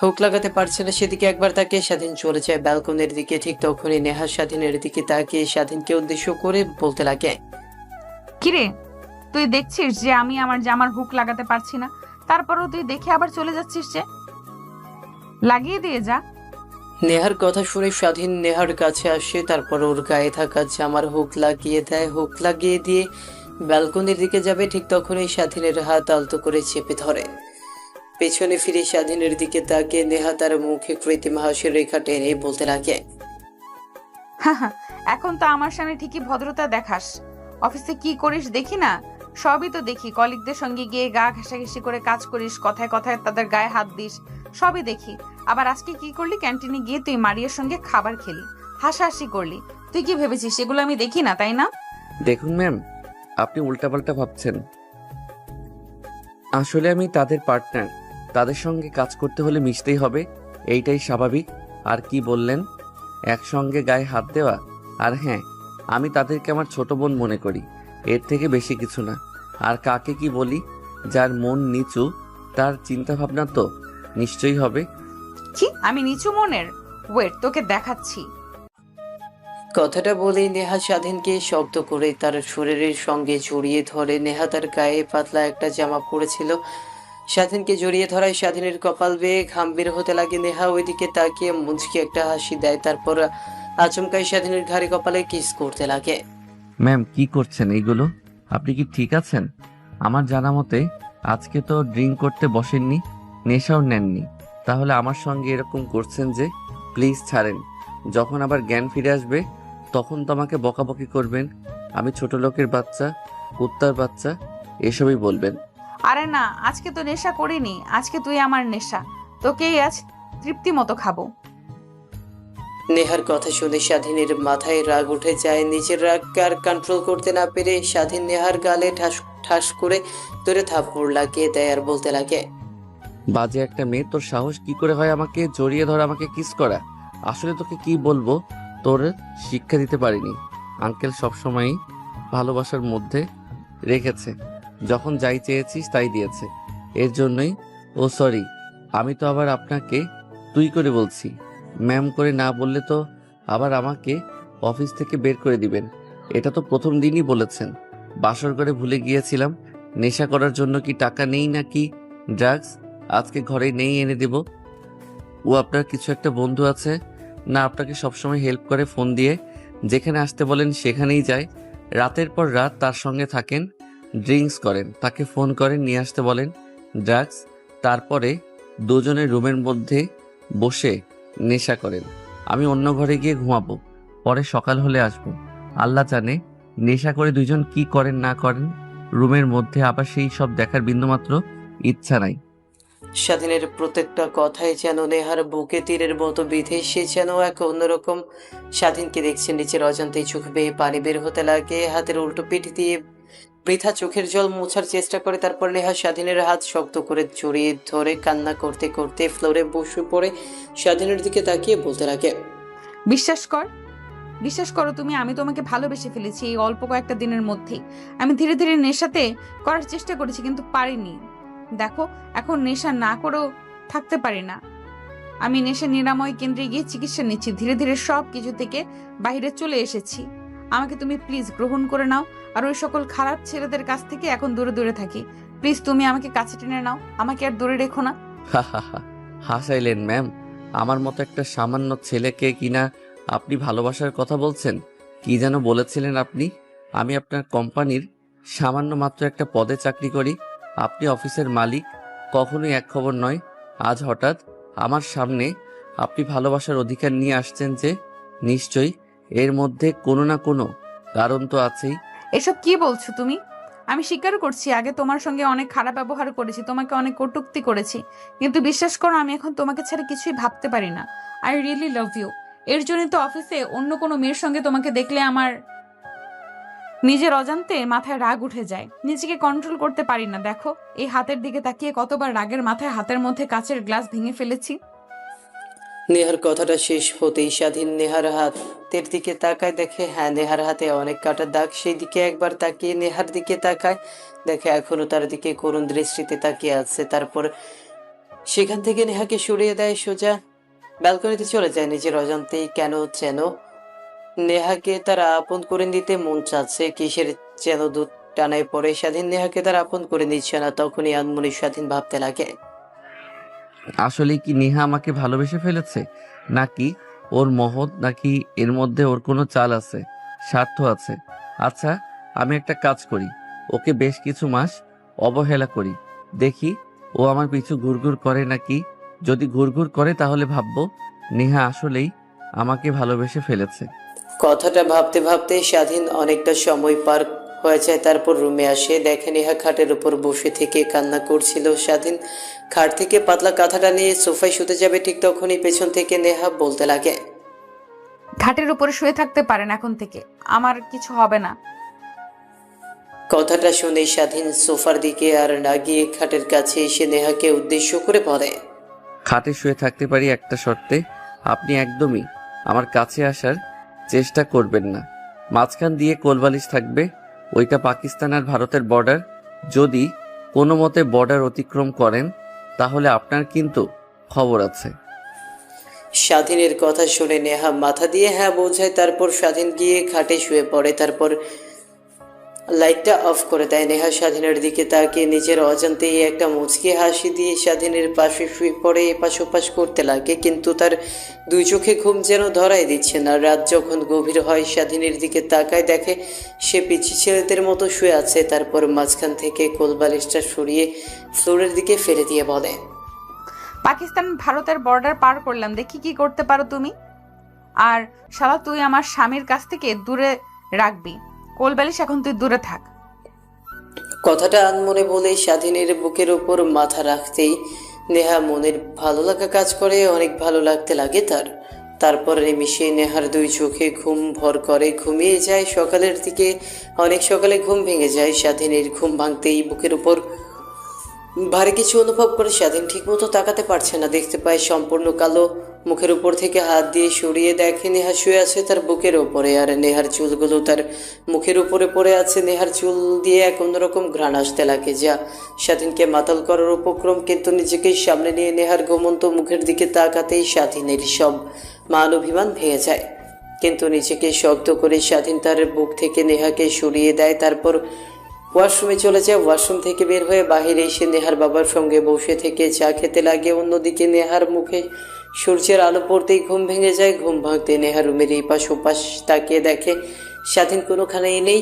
হুক লাগাতে পারছে না, সেদিকে একবার তাকিয়ে স্বাধীন চলে যায় ব্যালকনির দিকে। ঠিক তখনই নেহা স্বাধীনের দিকে তাকিয়ে স্বাধীনকে উদ্দেশ্য করে বলতে লাগে, কিরে, তুই দেখছিস যে আমি আমার জামার হুক লাগাতে পারছি না, তারপরেও তুই দেখে আবার চলে যাচ্ছিস যে? লাগিয়ে দিয়ে যা। নেহার কথা শুনে স্বাধীন নেহার কাছে আসে, তারপর ওর গায়ে থাকা জামার হুক লাগিয়ে দেয়। হুক লাগিয়ে দিয়ে ব্যালকনির দিকে যাবে, ঠিক তখনই স্বাধীনের হাত আলতো করে চেপে ধরে। পেছনে ফিরে স্বাধীনের দিকে তাকিয়ে নেহা তার মুখে কৃত্রিম হাসির রেখা টেনে বলতে লাগে, এখন তো আমার সামনে ঠিকই ভদ্রতা দেখাস, অফিসে কি করিস দেখি না? সবই তো দেখি, কলিগদের সঙ্গে গিয়ে গা ঘেঁষাঘেঁষি করে কাজ করিস, কথায় কথায় তাদের গায়ে হাত দিস, সবই দেখি। আবার আজকে কি করলি? ক্যান্টিনে গিয়ে তুই মারিয়ার সঙ্গে খাবার খেলি, হাসাহাসি করলি। তুই কি ভেবেছিস এগুলো আমি দেখি না, তাই না? দেখুন ম্যাম, আপনি উল্টাপাল্টা ভাবছেন। আসলে আমি তাদের পার্টনার, তাদের সঙ্গে কাজ করতে হলে মিশতেই হবে, এইটাই স্বাভাবিক। আর কি বললেন? একসঙ্গে গায়ে হাত দেওয়া? আর হ্যাঁ, আমি তাদেরকে আমার ছোট বোন মনে করি, এর থেকে বেশি কিছু না। আর কাকে কি বলি? যার মন নিচু তার চিন্তা ভাবনা তো নিশ্চয়ই হবে। কি আমি নিচু মনের? ওয়েট, তোকে দেখাচ্ছি। কথাটা বলেই নেহা স্বাধীনকে শব্দ করে তার শরীরের সঙ্গে জড়িয়ে ধরে। নেহা তার গায়ে পাতলা একটা জামা পরেছিল, স্বাধীনকে জড়িয়ে ধরায় স্বাধীনের কপাল বেয়ে ঘাম বের হতে লাগে। নেহা ওইদিকে তাকিয়ে মুচকি একটা হাসি দেয়, তারপর আচমকাই স্বাধীনের ঘাড়ে কপালে কিস করতে লাগে। ম্যাম, কি করছেন এইগুলো? আপনি কি ঠিক আছেন? আমার জানা মতে আজকে তো ড্রিঙ্ক করতে বসেননি, নেশাও নেননি, তাহলে আমার সঙ্গে এরকম করছেন যে? প্লিজ ছাড়েন। যখন আবার জ্ঞান ফিরে আসবে তখন তো আমাকে বকাবকি করবেন, আমি ছোট লোকের বাচ্চা, কুত্তার বাচ্চা এসবই বলবেন। আরে না, আজকে তো নেশা করিনি, আজকে তুই আমার নেশা, তোকেই আজ তৃপ্তি মতো খাবো। নেহার কথা শুনে স্বাধীনের মাথায় রাগ উঠে যায়। নিজের রাগ আর কন্ট্রোল করতে না পেরে স্বাধীন নেহার গালে ঠাস ঠাস করে ধরে থাপ্পড় লাগিয়ে দেয় আর বলতে লাগে, বাজে একটা মেয়ে, তোর সাহস কি করে হয় আমাকে জড়িয়ে ধরে আমাকে কিস করা? আসলে তোকে কি বলবো, তোর শিক্ষা দিতে পারিনি। আঙ্কেল সবসময়ই ভালোবাসার মধ্যে রেখেছে, যখন যাই চেয়েছিস তাই দিয়েছে, এর জন্যই। ও সরি, আমি তো আবার আপনাকে তুই করে বলছি, ম্যাম করে না বললে তো আবার আমাকে অফিস থেকে বের করে দিবেন। এটা তো প্রথম দিনই বলেছেন। বাসর করে ভুলে গিয়েছিলাম। নেশা করার জন্য কি টাকা নেই নাকি ড্রাগস? আজকে ঘরে নেই, এনে দেব। ও আপনার কিছু একটা বন্ধু আছে না, আপনাকে সবসময় হেল্প করে, ফোন দিয়ে যেখানে আসতে বলেন সেখানেই যায়, রাতের পর রাত তার সঙ্গে থাকেন, ড্রিঙ্কস করেন, তাকে ফোন করেন, নিয়ে আসতে বলেন ড্রাগস, তারপরে দুজনের রুমের মধ্যে বসে নেশা করেন। আমি অন্য ঘরে গিয়ে ঘুমাবো, পরে সকাল হলে আসবো। আল্লাহ জানে নেশা করে দুজন কি করেন না করেন রুমের মধ্যে, আবার সেই সব দেখার বিন্দুমাত্র ইচ্ছা নাই। স্বাধীনের প্রত্যেকটা কথাই যেন নেহার বুকে তীরের মতো বিঁধে। সে যেন এক অন্যরকম। স্বাধীনকে দেখছে, নিচের অজান্তেই চোখ বেয়ে পানি বের হতে লাগে। হাতের উল্টো পিঠ দিয়ে বৃথা চোখের জল মোছার চেষ্টা করে। তারপর নেহা স্বাধীনের হাত শক্ত করে জড়িয়ে ধরে কান্না করতে করতে ফ্লোরে বসে পড়ে স্বাধীনের দিকে তাকিয়ে বলতে লাগে, বিশ্বাস কর, বিশ্বাস করো তুমি, আমি তোমাকে ভালোবেসে ফেলেছি এই অল্প কয়েকটা দিনের মধ্যেই। আমি ধীরে ধীরে নেশাতে করার চেষ্টা করেছি কিন্তু পারিনি। দেখো, এখন নেশা না করেও থাকতে পারি না। আমি নেশা নিরাময় কেন্দ্রে গিয়ে চিকিৎসা নিচ্ছি, ধীরে ধীরে সব কিছু থেকে বাইরে চলে এসেছি। আমাকে তুমি প্লিজ গ্রহণ করে নাও, আর ওই সকল খারাপ ছেলেদের কাছ থেকে এখন দূরে দূরে থাকি। প্লিজ তুমি আমাকে কাছে টেনে নাও, আমাকে আর দূরে রেখো না। হাসাইলেন ম্যাম, আমার মতো একটা সামান্য ছেলেকে কিনা আপনি ভালোবাসার কথা বলছেন? কি যেন বলেছিলেন আপনি? আমি আপনার কোম্পানির সামান্য মাত্র একটা পদে চাকরি করি, আপনি অফিসের মালিক, কখনোই এক খবর নয়। আজ হঠাৎ আমার সামনে আপনি ভালোবাসার অধিকার নিয়ে আসছেন যে? নিশ্চয়ই এর মধ্যে কোনো না কোনো কারণ তো আছেই। এসব কি বলছো তুমি? আমি স্বীকার করছি আগে তোমার সঙ্গে অনেক খারাপ ব্যবহার করেছি, তোমাকে অনেক কটূক্তি করেছি, কিন্তু বিশ্বাস করো আমি এখন তোমাকে ছাড়া কিছুই ভাবতে পারি না। I really love you. এর জন্য তো অফিসে অন্য কোনো মেয়ের সঙ্গে তোমাকে দেখলে আমার নিজের অজান্তে মাথায় রাগ উঠে যায়, নিজেকে কন্ট্রোল করতে পারি না। দেখো এই হাতের দিকে তাকিয়ে কতবার রাগের মাথায় হাতের মধ্যে কাচের গ্লাস ভেঙে ফেলেছি। নেহার কথাটা শেষ হতেই স্বাধীন নেহার হাতের দিকে তাকায়, দেখে হ্যাঁ নেহার হাতে অনেক কাটার দাগ। সেই দিকে একবার তাকিয়ে নেহার দিকে তাকায়, দেখে এখনো তার দিকে করুণ দৃষ্টিতে তাকিয়ে আছে। তারপর সেখান থেকে নেহাকে সরিয়ে দেয়, সোজা ব্যালকনিতে চলে যায় নিজের অজান্তেই। কেন যেন নেহাকে তার আপন করে নিতে মন চাচ্ছে, কিসের যেন দুধ টানায় পড়ে। স্বাধীন নেহাকে তার আপন করে নিচ্ছে না। তখনই আনমনি স্বাধীন ভাবতে লাগে, আসলে কি নেহা আমাকে ভালোবেসে ফেলেছে, নাকি ওর মহৎ, নাকি এর মধ্যে ওর কোনো চাল আছে, স্বার্থ আছে? আচ্ছা, আমি একটা কাজ করি, ওকে বেশ কিছু মাস অবহেলা করি, দেখি ও আমার পিছু ঘুরঘুর করে নাকি। যদি ঘুরঘুর করে তাহলে ভাববো নেহা আসলেই আমাকে ভালোবেসে ফেলেছে। কথাটা ভাবতে ভাবতে স্বাধীন অনেকটা সময় পার হয়ে যায়। তারপর রুমে আসে, দেখে নেহা খাটের উপর বসে থেকে কান্না করছিল। স্বাধীন খাট থেকে পাতলা কাঁথাটা নিয়ে সোফায় শুতে যাবে, ঠিক তখনই পেছন থেকে নেহা বলতে লাগে, ঘাটের উপরে শুয়ে থাকতে পারেন এখন থেকে, আমার কিছু হবে না। কথাটা শুনে স্বাধীন সোফার দিকে আর না গিয়ে খাটের কাছে এসে নেহাকে উদ্দেশ্য করে বলে, খাটে শুয়ে থাকতে পারি একটা শর্তে, আপনি একদমই আমার কাছে আসার চেষ্টা করবেন না। মাঝখান দিয়ে কোলবালিশ থাকবে, ওইটা পাকিস্তান আর ভারতের বর্ডার। যদি কোনো মতে বর্ডার অতিক্রম করেন তাহলে আপনার কিন্তু খবর আছে। স্বাধীনের কথা শুনে নেহা মাথা দিয়ে হ্যাঁ বোঝায়। তারপর স্বাধীন গিয়ে খাটে শুয়ে পড়ে। তারপর লাইটটা অফ করে দেয়। নেহা স্বাধীনের দিকে তাকিয়ে নিজের অজান্তেই একটা মুচকি হাসি দিয়ে স্বাধীনের পাশে শুয়ে পড়ে এপাশ ওপাশ করতে লাগে, কিন্তু তার দুই চোখে ঘুম যেন ধরাই দিচ্ছে না। রাত যখন গভীর হয় স্বাধীনের দিকে তাকায়, দেখে সে পিচ্ছি ছেলেদের মতো শুয়ে আছে। তারপর মাঝখান থেকে কোলবালিশটা সরিয়ে ফ্লোরের দিকে ফেলে দিয়ে বলে, পাকিস্তান ভারতের বর্ডার পার করলাম, দেখি কি করতে পারো তুমি। আর শালা তুই আমার স্বামীর কাছ থেকে দূরে রাখবি, কোলবালিশ এখন তুই দূরে থাক। কথাটা আনমনে বলে স্বাধীনের বুকের ওপর মাথা রাখতেই নেহা মনের ভালো লাগা কাজ করে, অনেক ভালো লাগতে লাগে তার। তারপর নিমিষে নেহার দুই চোখে ঘুম ভর করে, ঘুমিয়ে যায়। সকালের দিকে অনেক সকালে ঘুম ভেঙে যায় স্বাধীনের। ঘুম ভাঙতেই বুকের উপর ভারী কিছু অনুভব করে। স্বাধীন ঠিকমতো তাকাতে পারছে না, দেখতে পায় সম্পূর্ণ কালো। মুখের উপর থেকে হাত দিয়ে সরিয়ে দেখে নেহা শুয়ে আছে তার বুকের ওপরে, আর নেহার চুলগুলো তার মুখের উপরে পড়ে আছে। নেহার চুল দিয়ে এক অন্যরকম ঘ্রাণ আসতে লাগে, যা স্বাধীনকে মাতাল করার উপক্রম। কিন্তু নিজেকে সামনে নিয়ে নেহার ঘুমন্ত মুখের দিকে তাকাতেই স্বাধীনের সব মান অভিমান ভেঙে যায়। কিন্তু নিজেকে শক্ত করে স্বাধীন তার বুক থেকে নেহাকে সরিয়ে দেয়। তারপর ওয়াশরুমে চলে যায়। ওয়াশরুম থেকে বের হয়ে বাহিরে এসে নেহার বাবার সঙ্গে বসে থেকে চা খেতে লাগে। অন্যদিকে নেহার মুখে সূর্যের আলো পড়তেই ঘুম ভেঙে যায়। ঘুম ভাঙতে নেহার রুমের এই পাশ ওপাশ তাকিয়ে দেখে স্বাধীন কোনোখানেই নেই।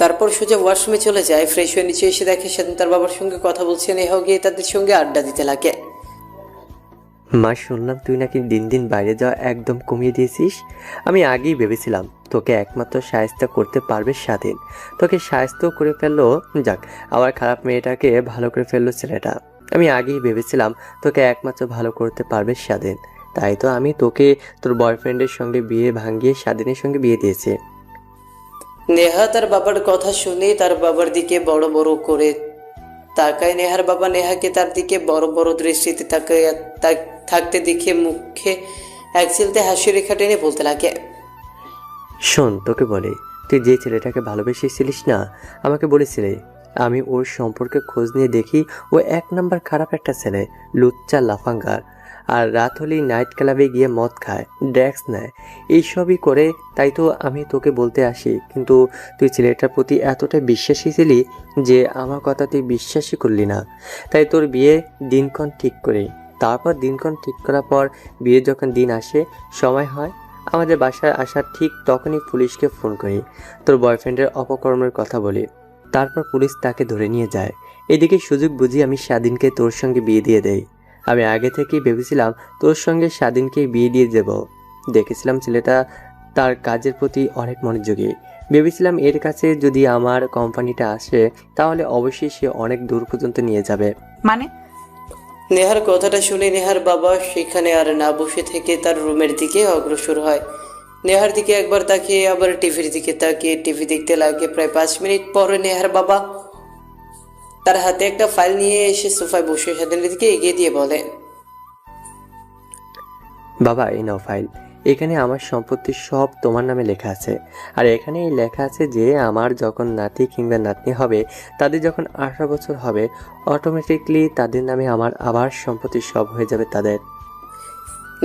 তারপর সোজা ওয়াশরুমে চলে যায়। ফ্রেশ হয়ে নিচে এসে দেখে স্বাধীন তার বাবার সঙ্গে কথা বলছে। নেহাও গিয়ে তাদের সঙ্গে আড্ডা দিতে লাগে। মা, শুনলাম তুই নাকি দিন দিন বাইরে যাওয়া একদম কমিয়ে দিয়েছিস। আমি আগেই ভেবেছিলাম তোকে একমাত্র শায়েস্তা করতে পারবে স্বাধীন, তোকে শায়েস্তাও করে ফেললো। যাক, আমার খারাপ মেয়েটাকে ভালো করে ফেললো ছেলেটা। আমি আগেই ভেবেছিলাম তোকে একমাত্র ভালো করতে পারবে স্বাধীন, তাই তো আমি তোকে তোর বয়ফ্রেন্ডের সঙ্গে বিয়ে ভাঙিয়ে স্বাধীনের সঙ্গে বিয়ে দিয়েছি। নেহা তার বাবার কথা শুনে তার বাবার দিকে বড় বড় করে তাকায়। নেহার বাবা নেহাকে তার দিকে বড় বড় দৃষ্টিতে তাকায় থাকতে দেখে মুখে এক চিলতে হাসি রেখা টেনে বলতে লাগে, শোন, তোকে বলে, তুই যে ছেলেটাকে ভালোবেসেছিলিস না, আমাকে বলেছিলে। আমি ওর সম্পর্কে খোঁজ নিয়ে দেখি ও এক নাম্বার খারাপ একটা ছেলে, লুচ্চা লাফাঙ্গার। আর রাত হলেই নাইট ক্লাবে গিয়ে মদ খায়, ড্রাগস নেয়, এইসবই করে। তাই তো আমি তোকে বলতে আসি, কিন্তু তুই ছেলেটার প্রতি এতটাই বিশ্বাসী ছিলি যে আমার কথা তুই বিশ্বাসই করলি না। তাই তোর বিয়ে দিনক্ষণ ঠিক করি। তারপর দিনক্ষণ ঠিক করার পর বিয়ে যখন দিন আসে, সময় হয়, আমাদের বাসায় আসার ঠিক তখনই পুলিশকে ফোন করি, তোর বয়ফ্রেন্ডের অপকর্মের কথা বলি। তারপর পুলিশ তাকে ধরে নিয়ে যায়। এদিকে সুযোগ বুঝি আমি স্বাধীনকে তোর সঙ্গে বিয়ে দিয়ে দেই। আমি আগে থেকেই ভেবেছিলাম তোর সঙ্গে স্বাধীনকে বিয়ে দিয়ে দেব। দেখেছিলাম ছেলেটা তার কাজের প্রতি অনেক মনোযোগী। ভেবেছিলাম এর কাছে যদি আমার কোম্পানিটা আসে তাহলে অবশ্যই সে অনেক দূর পর্যন্ত নিয়ে যাবে। মানে? নেহার কথাটা শুনে নেহার বাবা সেখানে আর না বসে থেকে তার রুমের দিকে অগ্রসর হয়। নেহার দিকে একবার তাকিয়ে আবার টিভির দিকে তাকিয়ে টিভি দেখতে লাগে। প্রায় 5 মিনিট পরে নেহার বাবা তার হাতে একটা ফাইল নিয়ে এসে সোফায় বসে স্বাধীনের দিকে এগিয়ে দিয়ে বলে, বাবা এই নাও ফাইল। এখানে আমার সম্পত্তি সব তোমার নামে লেখা আছে। আর এখানে এই লেখা আছে যে আমার যখন নাতি কিংবা নাতনি হবে, তাদের যখন 18 বছর হবে, অটোমেটিকলি তাদের নামে আমার আবার সম্পত্তি সব হয়ে যাবে তাদের।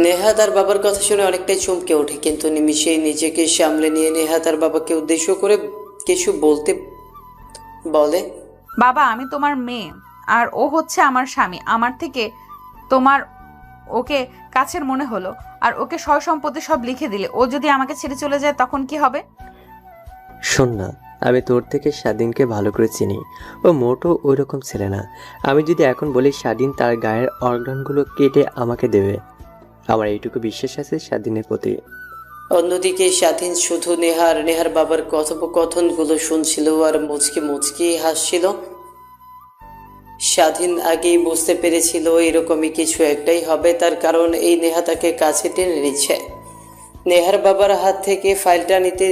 নেহা তার বাবার কথা শুনে অনেকটাই চমকে ওঠে, কিন্তু নিমিষেই নিজেকে সামলে নিয়ে নেহা তার বাবাকে উদ্দেশ্য করে কিছু বলতে বলে, বাবা আমি তোমার মেয়ে আর ও হচ্ছে আমার স্বামী। আমার থেকে তোমার ওকে কাছের মনে হলো, আর ওকে সয় সম্পত্তি সব লিখে দিলে ও যদি আমাকে ছেড়ে চলে যায় তখন কি হবে? শোন না, আমি তোর থেকে স্বাধীনকে ভালো করে চিনি। ও মোটো ওই রকম ছেলে না। আমি যদি এখন বলি স্বাধীন তার গায়ের অর্গানগুলো কেটে আমাকে দেবে, আমার এইটুকু বিশ্বাস আছে স্বাধীনের প্রতি। অন্যদিকে স্বাধীন শুধু নেহার বাবার কথোপকথনগুলো শুনছিল আর মুচকি মুচকি হাসছিল। স্বাধীন আগেই বুঝতে পেরেছিল এরকমই কিছু একটাই হবে, তার কারণ এই নেহা তাকে কাছে টেনে নিচ্ছে। নেহার বাবার হাত থেকে ফাইলটা নিতে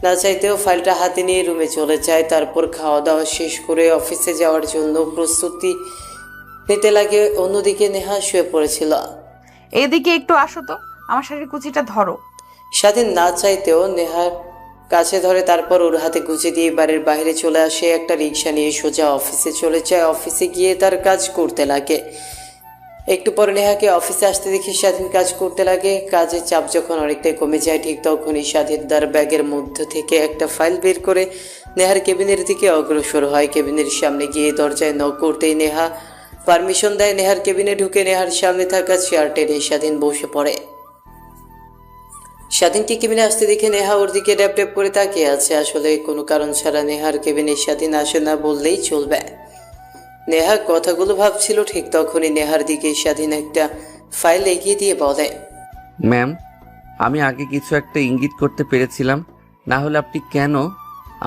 না চাইতেও ফাইলটা হাতে নিয়ে রুমে চলে যায়। তারপর খাওয়া দাওয়া শেষ করে অফিসে যাওয়ার জন্য প্রস্তুতি নিতে লাগে। অন্যদিকে নেহা শুয়ে পড়েছিল। এদিকে একটু আসো তো, আমার শাড়ির কুচিটা ধরো। স্বাধীন না চাইতেও নেহার কাছে ধরে, তারপর ওর হাতে গুছিয়ে দিয়ে বাড়ির বাইরে চলে আসে। একটা রিক্সা নিয়ে সোজা অফিসে চলে যায়। অফিসে গিয়ে তার কাজ করতে লাগে। একটু পরে নেহাকে অফিসে আসতে দেখে স্বাধীন কাজ করতে লাগে। কাজের চাপ যখন অনেকটাই কমে যায়, ঠিক তখনই স্বাধীন তার ব্যাগের মধ্যে থেকে একটা ফাইল বের করে নেহার কেবিনের দিকে অগ্রসর হয়। কেবিনের সামনে গিয়ে দরজায় নক করতেই নেহা পারমিশন দেয়। নেহার কেবিনে ঢুকে নেহার সামনে থাকা চেয়ার টেনে স্বাধীন বসে পড়ে। স্বাধীনকে কেবিনে আসতে দেখে নেহা ওর দিকে ড্যাপ ড্যাপ করে তাকিয়ে আছে। আসলে কোনো কারণ ছাড়া নেহার কেবিনে স্বাধীন আসে না বললেই চলবে। নেহা কথাগুলো ভাবছিল, ঠিক তখনই নেহার দিকে স্বাধীন একটা ফাইল এগিয়ে দিয়ে বলে, ম্যাম, আমি আগে কিছু একটা ইঙ্গিত করতে পেরেছিলাম, না হলে আপনি কেন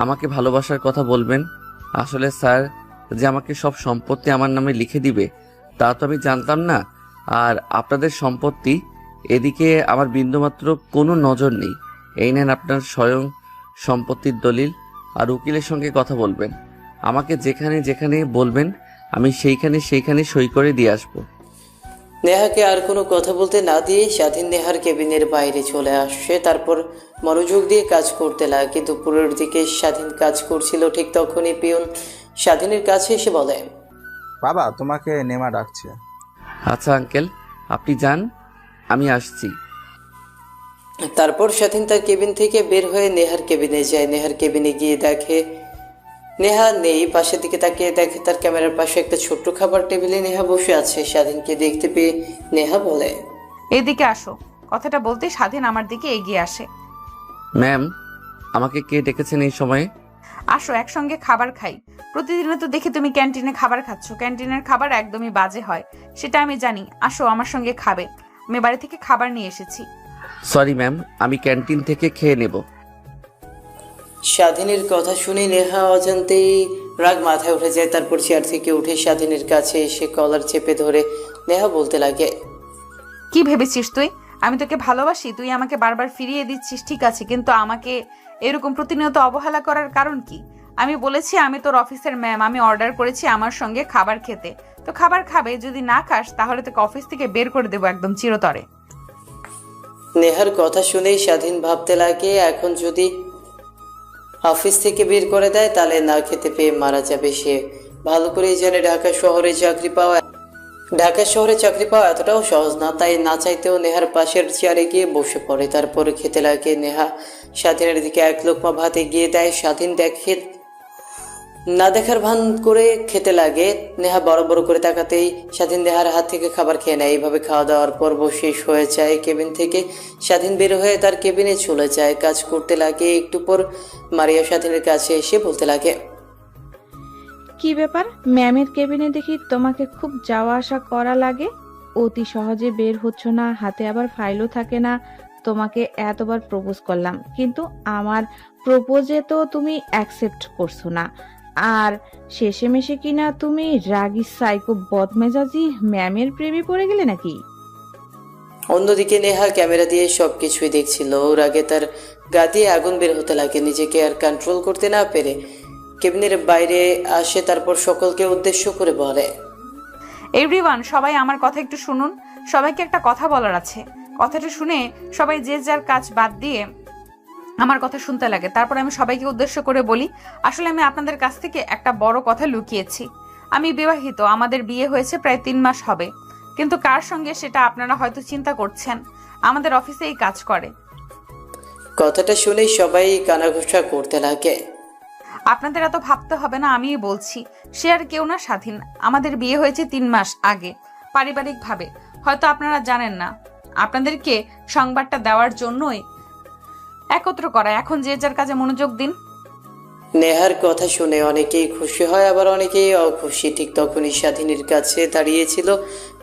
আমাকে ভালোবাসার কথা বলবেন? আসলে স্যার যে আমাকে সব সম্পত্তি আমার নামে লিখে দিবে তা তো আমি জানতাম না। আর আপনাদের সম্পত্তি, এদিকে আমার বিন্দুমাত্র কোনো নজর নেই। এই নেন আপনার স্বয়ং সম্পত্তির দলিল, আর উকিলের সঙ্গে কথা বলবেন। আমাকে যেখানে যেখানে বলবেন আমি সেইখানে সই করে দিয়ে আসবো। নেহাকে আর কোনো কথা বলতে না দিয়ে স্বাধীন নেহার কেবিনের বাইরে চলে আসে। তারপর মনোযোগ দিয়ে কাজ করতে লাগে। দুপুরের দিকে স্বাধীন কাজ করছিল, ঠিক তখনই পিয়ন স্বাধীনের কাছে এসে বলে, বাবা তোমাকে নেমা ডাকছে। আচ্ছা আঙ্কেল, আপনি যান, আমি আসছি। তারপর স্বাধীন তার কেবিন থেকে বের হয়ে নেহার কেবিনে যায়। নেহার কেবিনে গিয়ে দেখে নেহা নেই। পাশের দিকে তাকিয়ে দেখে তার ক্যামেরার পাশে একটা ছোট্ট খাবার টেবিলে নেহা বসে আছে। স্বাধীনকে দেখতে পেয়ে নেহা বলে, এদিকে আসো। কথাটা বলতে স্বাধীন আমার দিকে এগিয়ে আসে। ম্যাম, আমাকে কে ডেকেছেন এই সময়ে? আসো একসঙ্গে খাবার খাই। প্রতিদিনও তো দেখি তুমি ক্যান্টিনে খাবার খাচ্ছ। ক্যান্টিনের খাবার একদমই বাজে হয়, সেটা আমি জানি। আসো আমার সঙ্গে খাবে। আমি বাড়ি থেকে খাবার নিয়ে এসেছি। সরি ম্যাম, আমি ক্যান্টিন থেকে খেয়ে নেব। স্বাধীনের কথা শুনে নেহা অজান্তেই রাগ মাথায় উঠে যায়। তারপর চেয়ার থেকে উঠে স্বাধীনের কাছে এসে কলার চেপে ধরে নেহা বলতে লাগে, কি ভেবেছিস তুই আমি তোকে ভালোবাসি? তুই আমাকে বারবার ফিরিয়ে দিচ্ছিস ঠিক আছে, কিন্তু আমাকে এরকম প্রতিনিয়ত অবহেলা করার কারণ কি? আমি বলেছি আমি তোর অফিসের ম্যাম, আমি অর্ডার করেছি আমার সঙ্গে খাবার খেতে, তো খাবার খাবে। যদি না খাস তাহলে তোকে অফিস থেকে বের করে দেবো একদম চিরতরে। নেহার কথা শুনেই স্বাধীন ভাবতে লাগে, এখন যদি অফিস থেকে বের করে দেয় তাহলে না খেতে পেয়ে মারা যাবে সে। ভালো করেই জানে ঢাকা শহরে চাকরি পাওয়া এতটাও সহজ না। তাই না চাইতেও নেহার পাশের চেয়ারে গিয়ে বসে পড়ে। তারপর খেতে লাগে। নেহা স্বাধীনের দিকে এক লোকমা ভাত এগিয়ে দেয়। স্বাধীন দেখে না দেখার ভান করে খেতে লাগে। নেহা বড় বড় করে তাকাতেই স্বাধীন নেহার হাত থেকে খাবার খেয়ে নেয়। এইভাবে খাওয়া দাওয়ার পর্ব শেষ হয়ে যায়। কেবিন থেকে স্বাধীন বের হয়ে তার কেবিনে চলে যায়, কাজ করতে লাগে। একটু পর মারিয়া স্বাধীনের কাছে এসে বলতে লাগে, কি ব্যাপার, ম্যামের কেবিনে দেখি তোমাকে খুব যাওয়া আসা করা লাগে। অতি সহজে বের হচ্ছ না, হাতে আবার ফাইলও থাকে না। তোমাকে এতবার প্রপোজ করলাম, কিন্তু আমার প্রপোজে তো তুমি অ্যাকসেপ্ট করছো না। আর শেষেমেশে কিনা তুমি রাগী সাইকো বদমেজাজি ম্যামের প্রেমে পড়ে গেলে নাকি? অন্যদিকে নেহা ক্যামেরা দিয়ে সবকিছুই দেখছিল। ওর আগে তার গা দিয়ে আগুন বের হতে লাগে। নিজেকে আর কন্ট্রোল করতে না পেরে কেবিনের বাইরে আসে, তারপর সকলকে উদ্দেশ্য করে বলে, এভরিওয়ান, সবাই আমার কথা একটু শুনুন। সবাইকে একটা কথা বলার আছে। কথাটা শুনে সবাই যে যার কাজ বাদ দিয়ে আমার কথা শুনতে লাগে। তারপর আমি সবাইকে উদ্দেশ্য করে বলি, আসলে আমি আপনাদের কাছ থেকে একটা বড় কথা লুকিয়েছি। আমি বিবাহিত, আমাদের বিয়ে হয়েছে প্রায় 3 মাস হবে। কিন্তু কার সঙ্গে সেটা আপনারা হয়তো চিন্তা করছেন। আমাদের অফিসেই কাজ করে। কথাটা শুনেই সবাই কানাঘুষা করতে লাগে। আপনাদের এত ভাবতে হবে না, আমিই বলছি। সে আর কেউ না, স্বাধীন। আমাদের বিয়ে হয়েছে 3 মাস আগে, পারিবারিকভাবে। হয়তো আপনারা জানেন না। আপনাদেরকে সংবাদটা দেওয়ার জন্যই একত্র করা। এখন যে যার কাজে মনোযোগ দিন। নেহার কথা শুনে অনেকেই খুশি হয়, আবার অনেকেই অখুশি। ঠিক তখনই স্বাধীনের কাছে দাঁড়িয়েছিল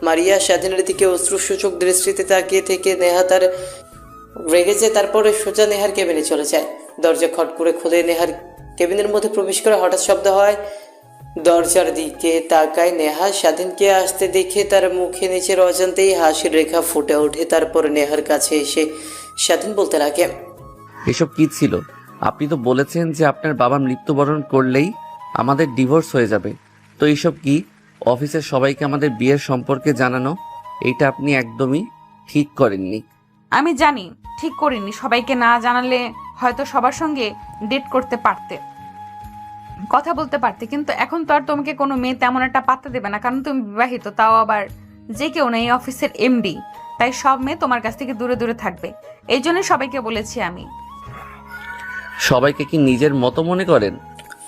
মারিয়া। স্বাধীনের দিকে অশ্রুসূচক দৃষ্টিতে তাকিয়ে থেকে নেহা তার রেগেছে। তারপরে সোজা নেহার কেবিনে চলে যায়। দরজা খট করে খুলে নেহার কেবিনের মধ্যে প্রবেশ করে হঠাৎ শব্দ হয়। দরজার দিকে তাকায় নেহা। স্বাধীনকে আসতে দেখে তার মুখে নিচের অজান্তেই হাসির রেখা ফুটে ওঠে। তারপর নেহার কাছে এসে স্বাধীন বলতে লাগে, এসব কি ছিল? আপনি তো বলেছেন যে আপনার বাবা মৃত্যুবরণ করলেই আমাদের ডিভোর্স হয়ে যাবে। তো এইসব কি? অফিসের সবাইকে আমাদের বিয়ের সম্পর্কে জানানো, এইটা আপনি একদমই ঠিক করেননি। আমি জানি ঠিক করিনি। সবাইকে না জানালে হয়তো সবার সঙ্গে ডেট করতে পারতে, কথা বলতে পারতে। কিন্তু এখন তো আর তোমাকে কোনো মেয়ে তেমন একটা পাত্তা দেবে না, কারণ তুমি বিবাহিত, তাও আবার যে কেউ না, এই অফিসের এমডি। তাই সব মেয়ে তোমার কাছ থেকে দূরে দূরে থাকবে। এই জন্য সবাইকে বলেছি আমি। সবাইকে কি নিজের মতো মনে করেন?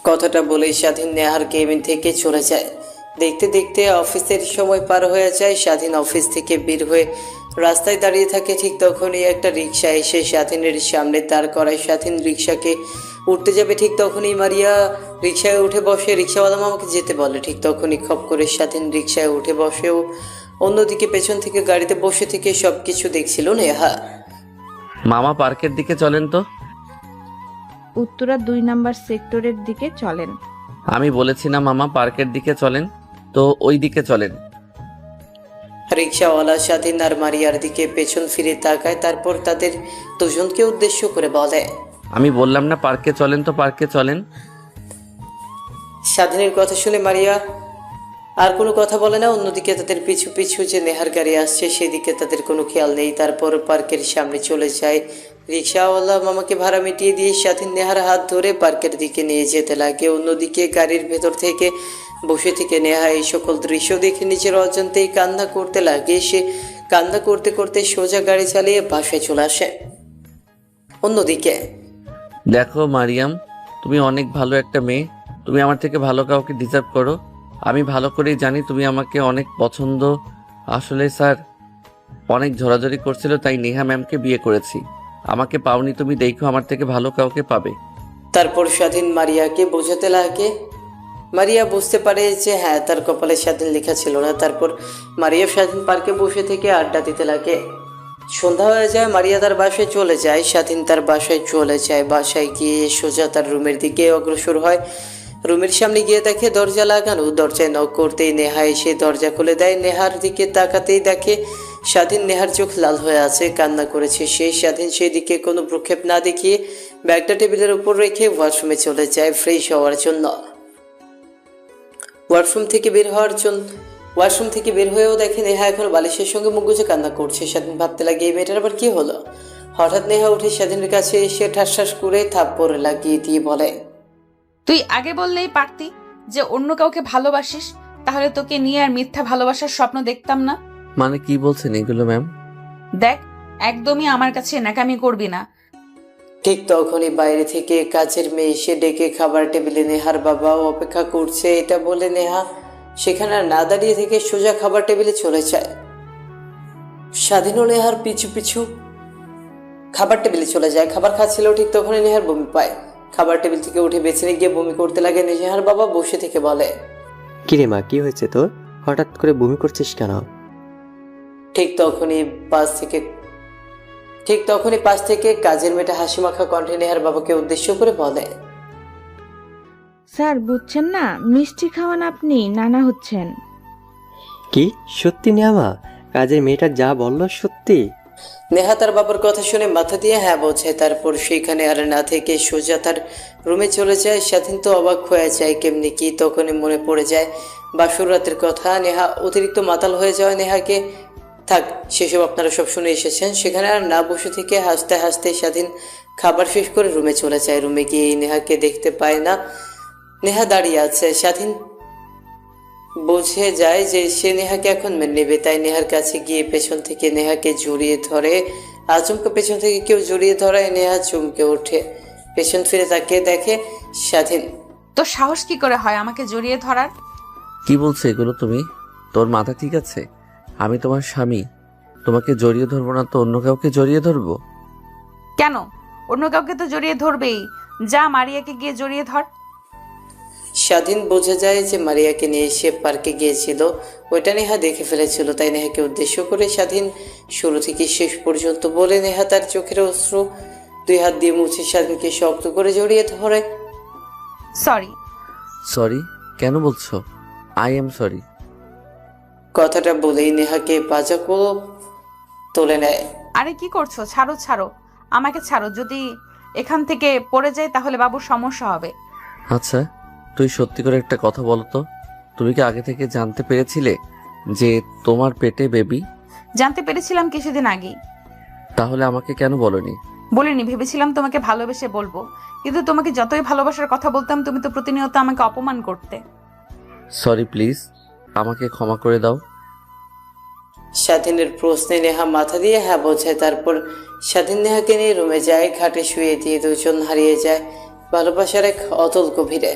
কথাটা বলেই স্বাধীন নেহার কেবিন থেকে চলে যায়। দেখতে দেখতে অফিসের সময় পার হয়ে যায়। স্বাধীন অফিস থেকে বের হয়ে রাস্তায় দাঁড়িয়ে থাকে। ঠিক তখনই একটা রিক্সা এসে স্বাধীনের সামনে দাঁড় করায়। স্বাধীন রিক্সাকে উঠতে যাবে, ঠিক তখনই মারিয়া রিক্সায় উঠে বসে। রিক্সাওয়ালা মামাকে যেতে বলে। ঠিক তখনই খপ করে স্বাধীন রিক্সায় উঠে বসেও অন্যদিকে পেছন থেকে গাড়িতে বসে থেকে সবকিছু দেখছিল নেহা। মামা, পার্কের দিকে চলেন তো। উত্তরা 2 নাম্বার সেক্টরের দিকে চলেন। আমি বলেছি না মামা, পার্কের দিকে চলেন, তো ওই দিকে চলেন। রিক্সাওয়ালা স্বাধীন আর মারিয়ার দিকে পেছন ফিরে তাকায়। তারপর তাদের দুজনকে উদ্দেশ্য করে বলে, আমি বললাম না পার্কে চলেন, তো পার্কে চলেন। স্বাধীনের কথা শুনে মারিয়া আর কোনো কথা বলে না। অন্যদিকে তাদের পিছু পিছু যে নেহার গাড়ি আসছে সেদিকে তাদের কোনো খেয়াল নেই। তারপর পার্কের সামনে চলে যায়। রিক্সাওয়ালা মামাকে ভাড়া মিটিয়ে দিয়ে স্বাধীন নেহার হাত ধরে পার্কের দিকে নিয়ে যেতে লাগে। অন্যদিকে গাড়ির ভেতর থেকে বসে থেকে নেহা এই সকল দৃশ্য দেখে নিজের অজান্তেই কান্না করতে লাগে। সে কান্না করতে করতে সোজা গাড়ি চালিয়ে বাসায় চলে আসে। অন্যদিকে দেখো মারিয়াম, তুমি অনেক ভালো একটা মেয়ে। তুমি আমার থেকে ভালো কাউকে ডিজার্ভ করো। আমি ভালো করেই জানি তুমি আমাকে অনেক পছন্দ। আসলে স্যার অনেক ঝোরাঝুরি করছিল, তাই নেহা ম্যামকে বিয়ে করেছি। আমাকে পাওনি তুমি, দেখো আমার থেকে ভালো কাউকে পাবে। তারপর স্বাধীন মারিয়াকে বোঝাতে লাগে। মারিয়া বুঝতে পারে যে হ্যাঁ, তার কপালে স্বাধীন লেখা ছিল না। তারপর মারিয়া স্বাধীন পার্কে বসে থেকে আড্ডা দিতে লাগে। সন্ধ্যা হয়ে যায়। মারিয়া তার বাসায় চলে যায়। স্বাধীন তার বাসায় চলে যায়। বাসায় গিয়ে সোজা তার রুমের দিকে অগ্রসর হয়। রুমের সামনে গিয়ে দেখে দরজা লাগানো। দরজায় নক করতেই নেহা এসে দরজা খুলে দেয়। নেহার দিকে তাকাতেই দেখে স্বাধীন। নেহার চোখ লাল হয়ে আছে, কান্না করেছে সে। স্বাধীন সেই দিকে কোনো ভ্রুক্ষেপ না দেখিয়ে ব্যাগটা টেবিলের উপর রেখে ওয়াশরুমে চলে যায় ফ্রেশ হওয়ার জন্য। ওয়াশরুম থেকে বের হয়েও দেখে নেহা এখন বালিশের সঙ্গে মুখ গুজে কান্না করছে। স্বাধীন ভাবতে লাগে এই মেয়েটার আবার কি হলো। হঠাৎ নেহা উঠে স্বাধীনের কাছে এসে ঠাস করে থাপ্পড় লাগিয়ে দিয়ে বলে, তুই আগে বললেই পারতি যে অন্য কাউকে ভালোবাসিস, তাহলে তোকে নিয়ে আর মিথ্যা ভালোবাসার স্বপ্ন দেখতাম না। মানে কি বলছেন এগুলো ম্যাম? দেখ, একদমই আমার কাছে ন্যাকামি করবি না। ঠিক তখনই বাইরে থেকে কাজের মেয়ে এসে ডেকে খাবার টেবিলে নেহার বাবাও অপেক্ষা করছে। এটা বলে নেহা সেখানে না দাঁড়িয়ে থেকে সোজা খাবার টেবিলে চলে যায়। স্বাধীন ও নেহার পিছু পিছু খাবার টেবিলে চলে যায়। খাবার খাচ্ছিল, ঠিক তখনই নেহার বমি পায়। খাবার টেবিল থেকে উঠে বেছে গিয়ে বমি করতে লাগে। নেহার বাবা বসে থেকে বলে, কিরে মা, কি হয়েছে তোর? হঠাৎ করে বমি করছিস কেন? ঠিক তখনই পাশ থেকে কাজের মেয়েটা হাসি মাখা কণ্ঠে নেহার বাবাকে উদ্দেশ্য করে বলে, স্যার বুঝছেন না, মিষ্টি খাওয়ান আপনি নানা হচ্ছেন। কি সত্যি নেওয়া? কাজের মেয়েটা যা বললো সত্যি? নেহা তার বাবার কথা শুনে মাথা দিয়ে হ্যাঁ বোঝায়, তারপর সেখানে আর না থেকে সোজা তার রুমে চলে যায়। স্বাধীন তো অবাক হয়ে যায়, কেমনি কি তখনই মনে পড়ে যায় বাসর রাতের কথা। নেহা অতিরিক্ত মাতাল হয়ে যাওয়া নেহাকে, থাক সেসব আপনারা সব শুনে এসেছেন। সেখানে আর না বসে থেকে হাসতে হাসতে স্বাধীন খাবার শেষ করে রুমে চলে যায়। রুমে গিয়ে নেহাকে দেখতে পায় না, নেহা দাঁড়িয়ে আছে। স্বাধীন বুঝে যায় যে সে নেহাকে এখন মেনে নেবে, তাই নেহার কাছে গিয়ে পেছন থেকে নেহাকে জড়িয়ে ধরে। আচমকা পেছন থেকে কেউ জড়িয়ে ধরায় নেহা চমকে ওঠে, পেছন ফিরে তাকে দেখে স্বাধীন। তো সাহস কি করে হয় আমাকে জড়িয়ে ধরার? কি বলছো এগুলো তুমি? তোর মাথা ঠিক আছে? আমি তোমার স্বামী, তোমাকে জড়িয়ে ধরবো না তো অন্য কাউকে জড়িয়ে ধরবো? কেন? অন্য কাউকে তো জড়িয়ে ধরবেই। যা মারিয়াকে গিয়ে জড়িয়ে ধর। স্বাধীন বোঝা যায় যে মারিয়াকে নিয়ে সে পার্কে গিয়েছিল, ওইটা নেহা দেখে ফেলেছিল। তাই নেহাকে উদ্দেশ্য করে স্বাধীন শুরু থেকে শেষ পর্যন্ত বলে। নেহা তার চোখের অশ্রু 2 হাত দিয়ে মুছে স্বাধীনকে শক্ত করে জড়িয়ে ধরে। সরি। সরি? কেন বলছো? I am sorry. কথাটা বলেই নেহাকে পাজা করে তুলে নেয়। আরে কি করছো? ছাড়ো ছাড়ো, আমাকে ছাড়ো। যদি এখান থেকে পড়ে যাই তাহলে বাবুর সমস্যা হবে। আচ্ছা, তুই সত্যি করে একটা কথা বলো তো, তুমি কি আগে থেকে জানতে পেরেছিলে যে তোমার পেটে বেবি? জানতে পেরেছিলাম কিছুদিন আগেই। তাহলে আমাকে কেন বলনি? বলিনি, ভেবেছিলাম তোমাকে ভালোবেসে বলবো, কিন্তু তোমাকে যতই ভালোবাসার কথা বলতাম তুমি তো প্রতিনিয়ত আমাকে অপমান করতে। সরি, প্লিজ আমাকে ক্ষমা করে দাও। স্বাধীনের প্রশ্নে নেহা মাথা দিয়ে হ্যাঁ বোঝায়। তারপর স্বাধীন নেহাকে নিয়ে রুমে যায়, খাটে শুয়ে দিয়ে দুজন হারিয়ে যায় ভালোবাসার এক অতল গভীরে।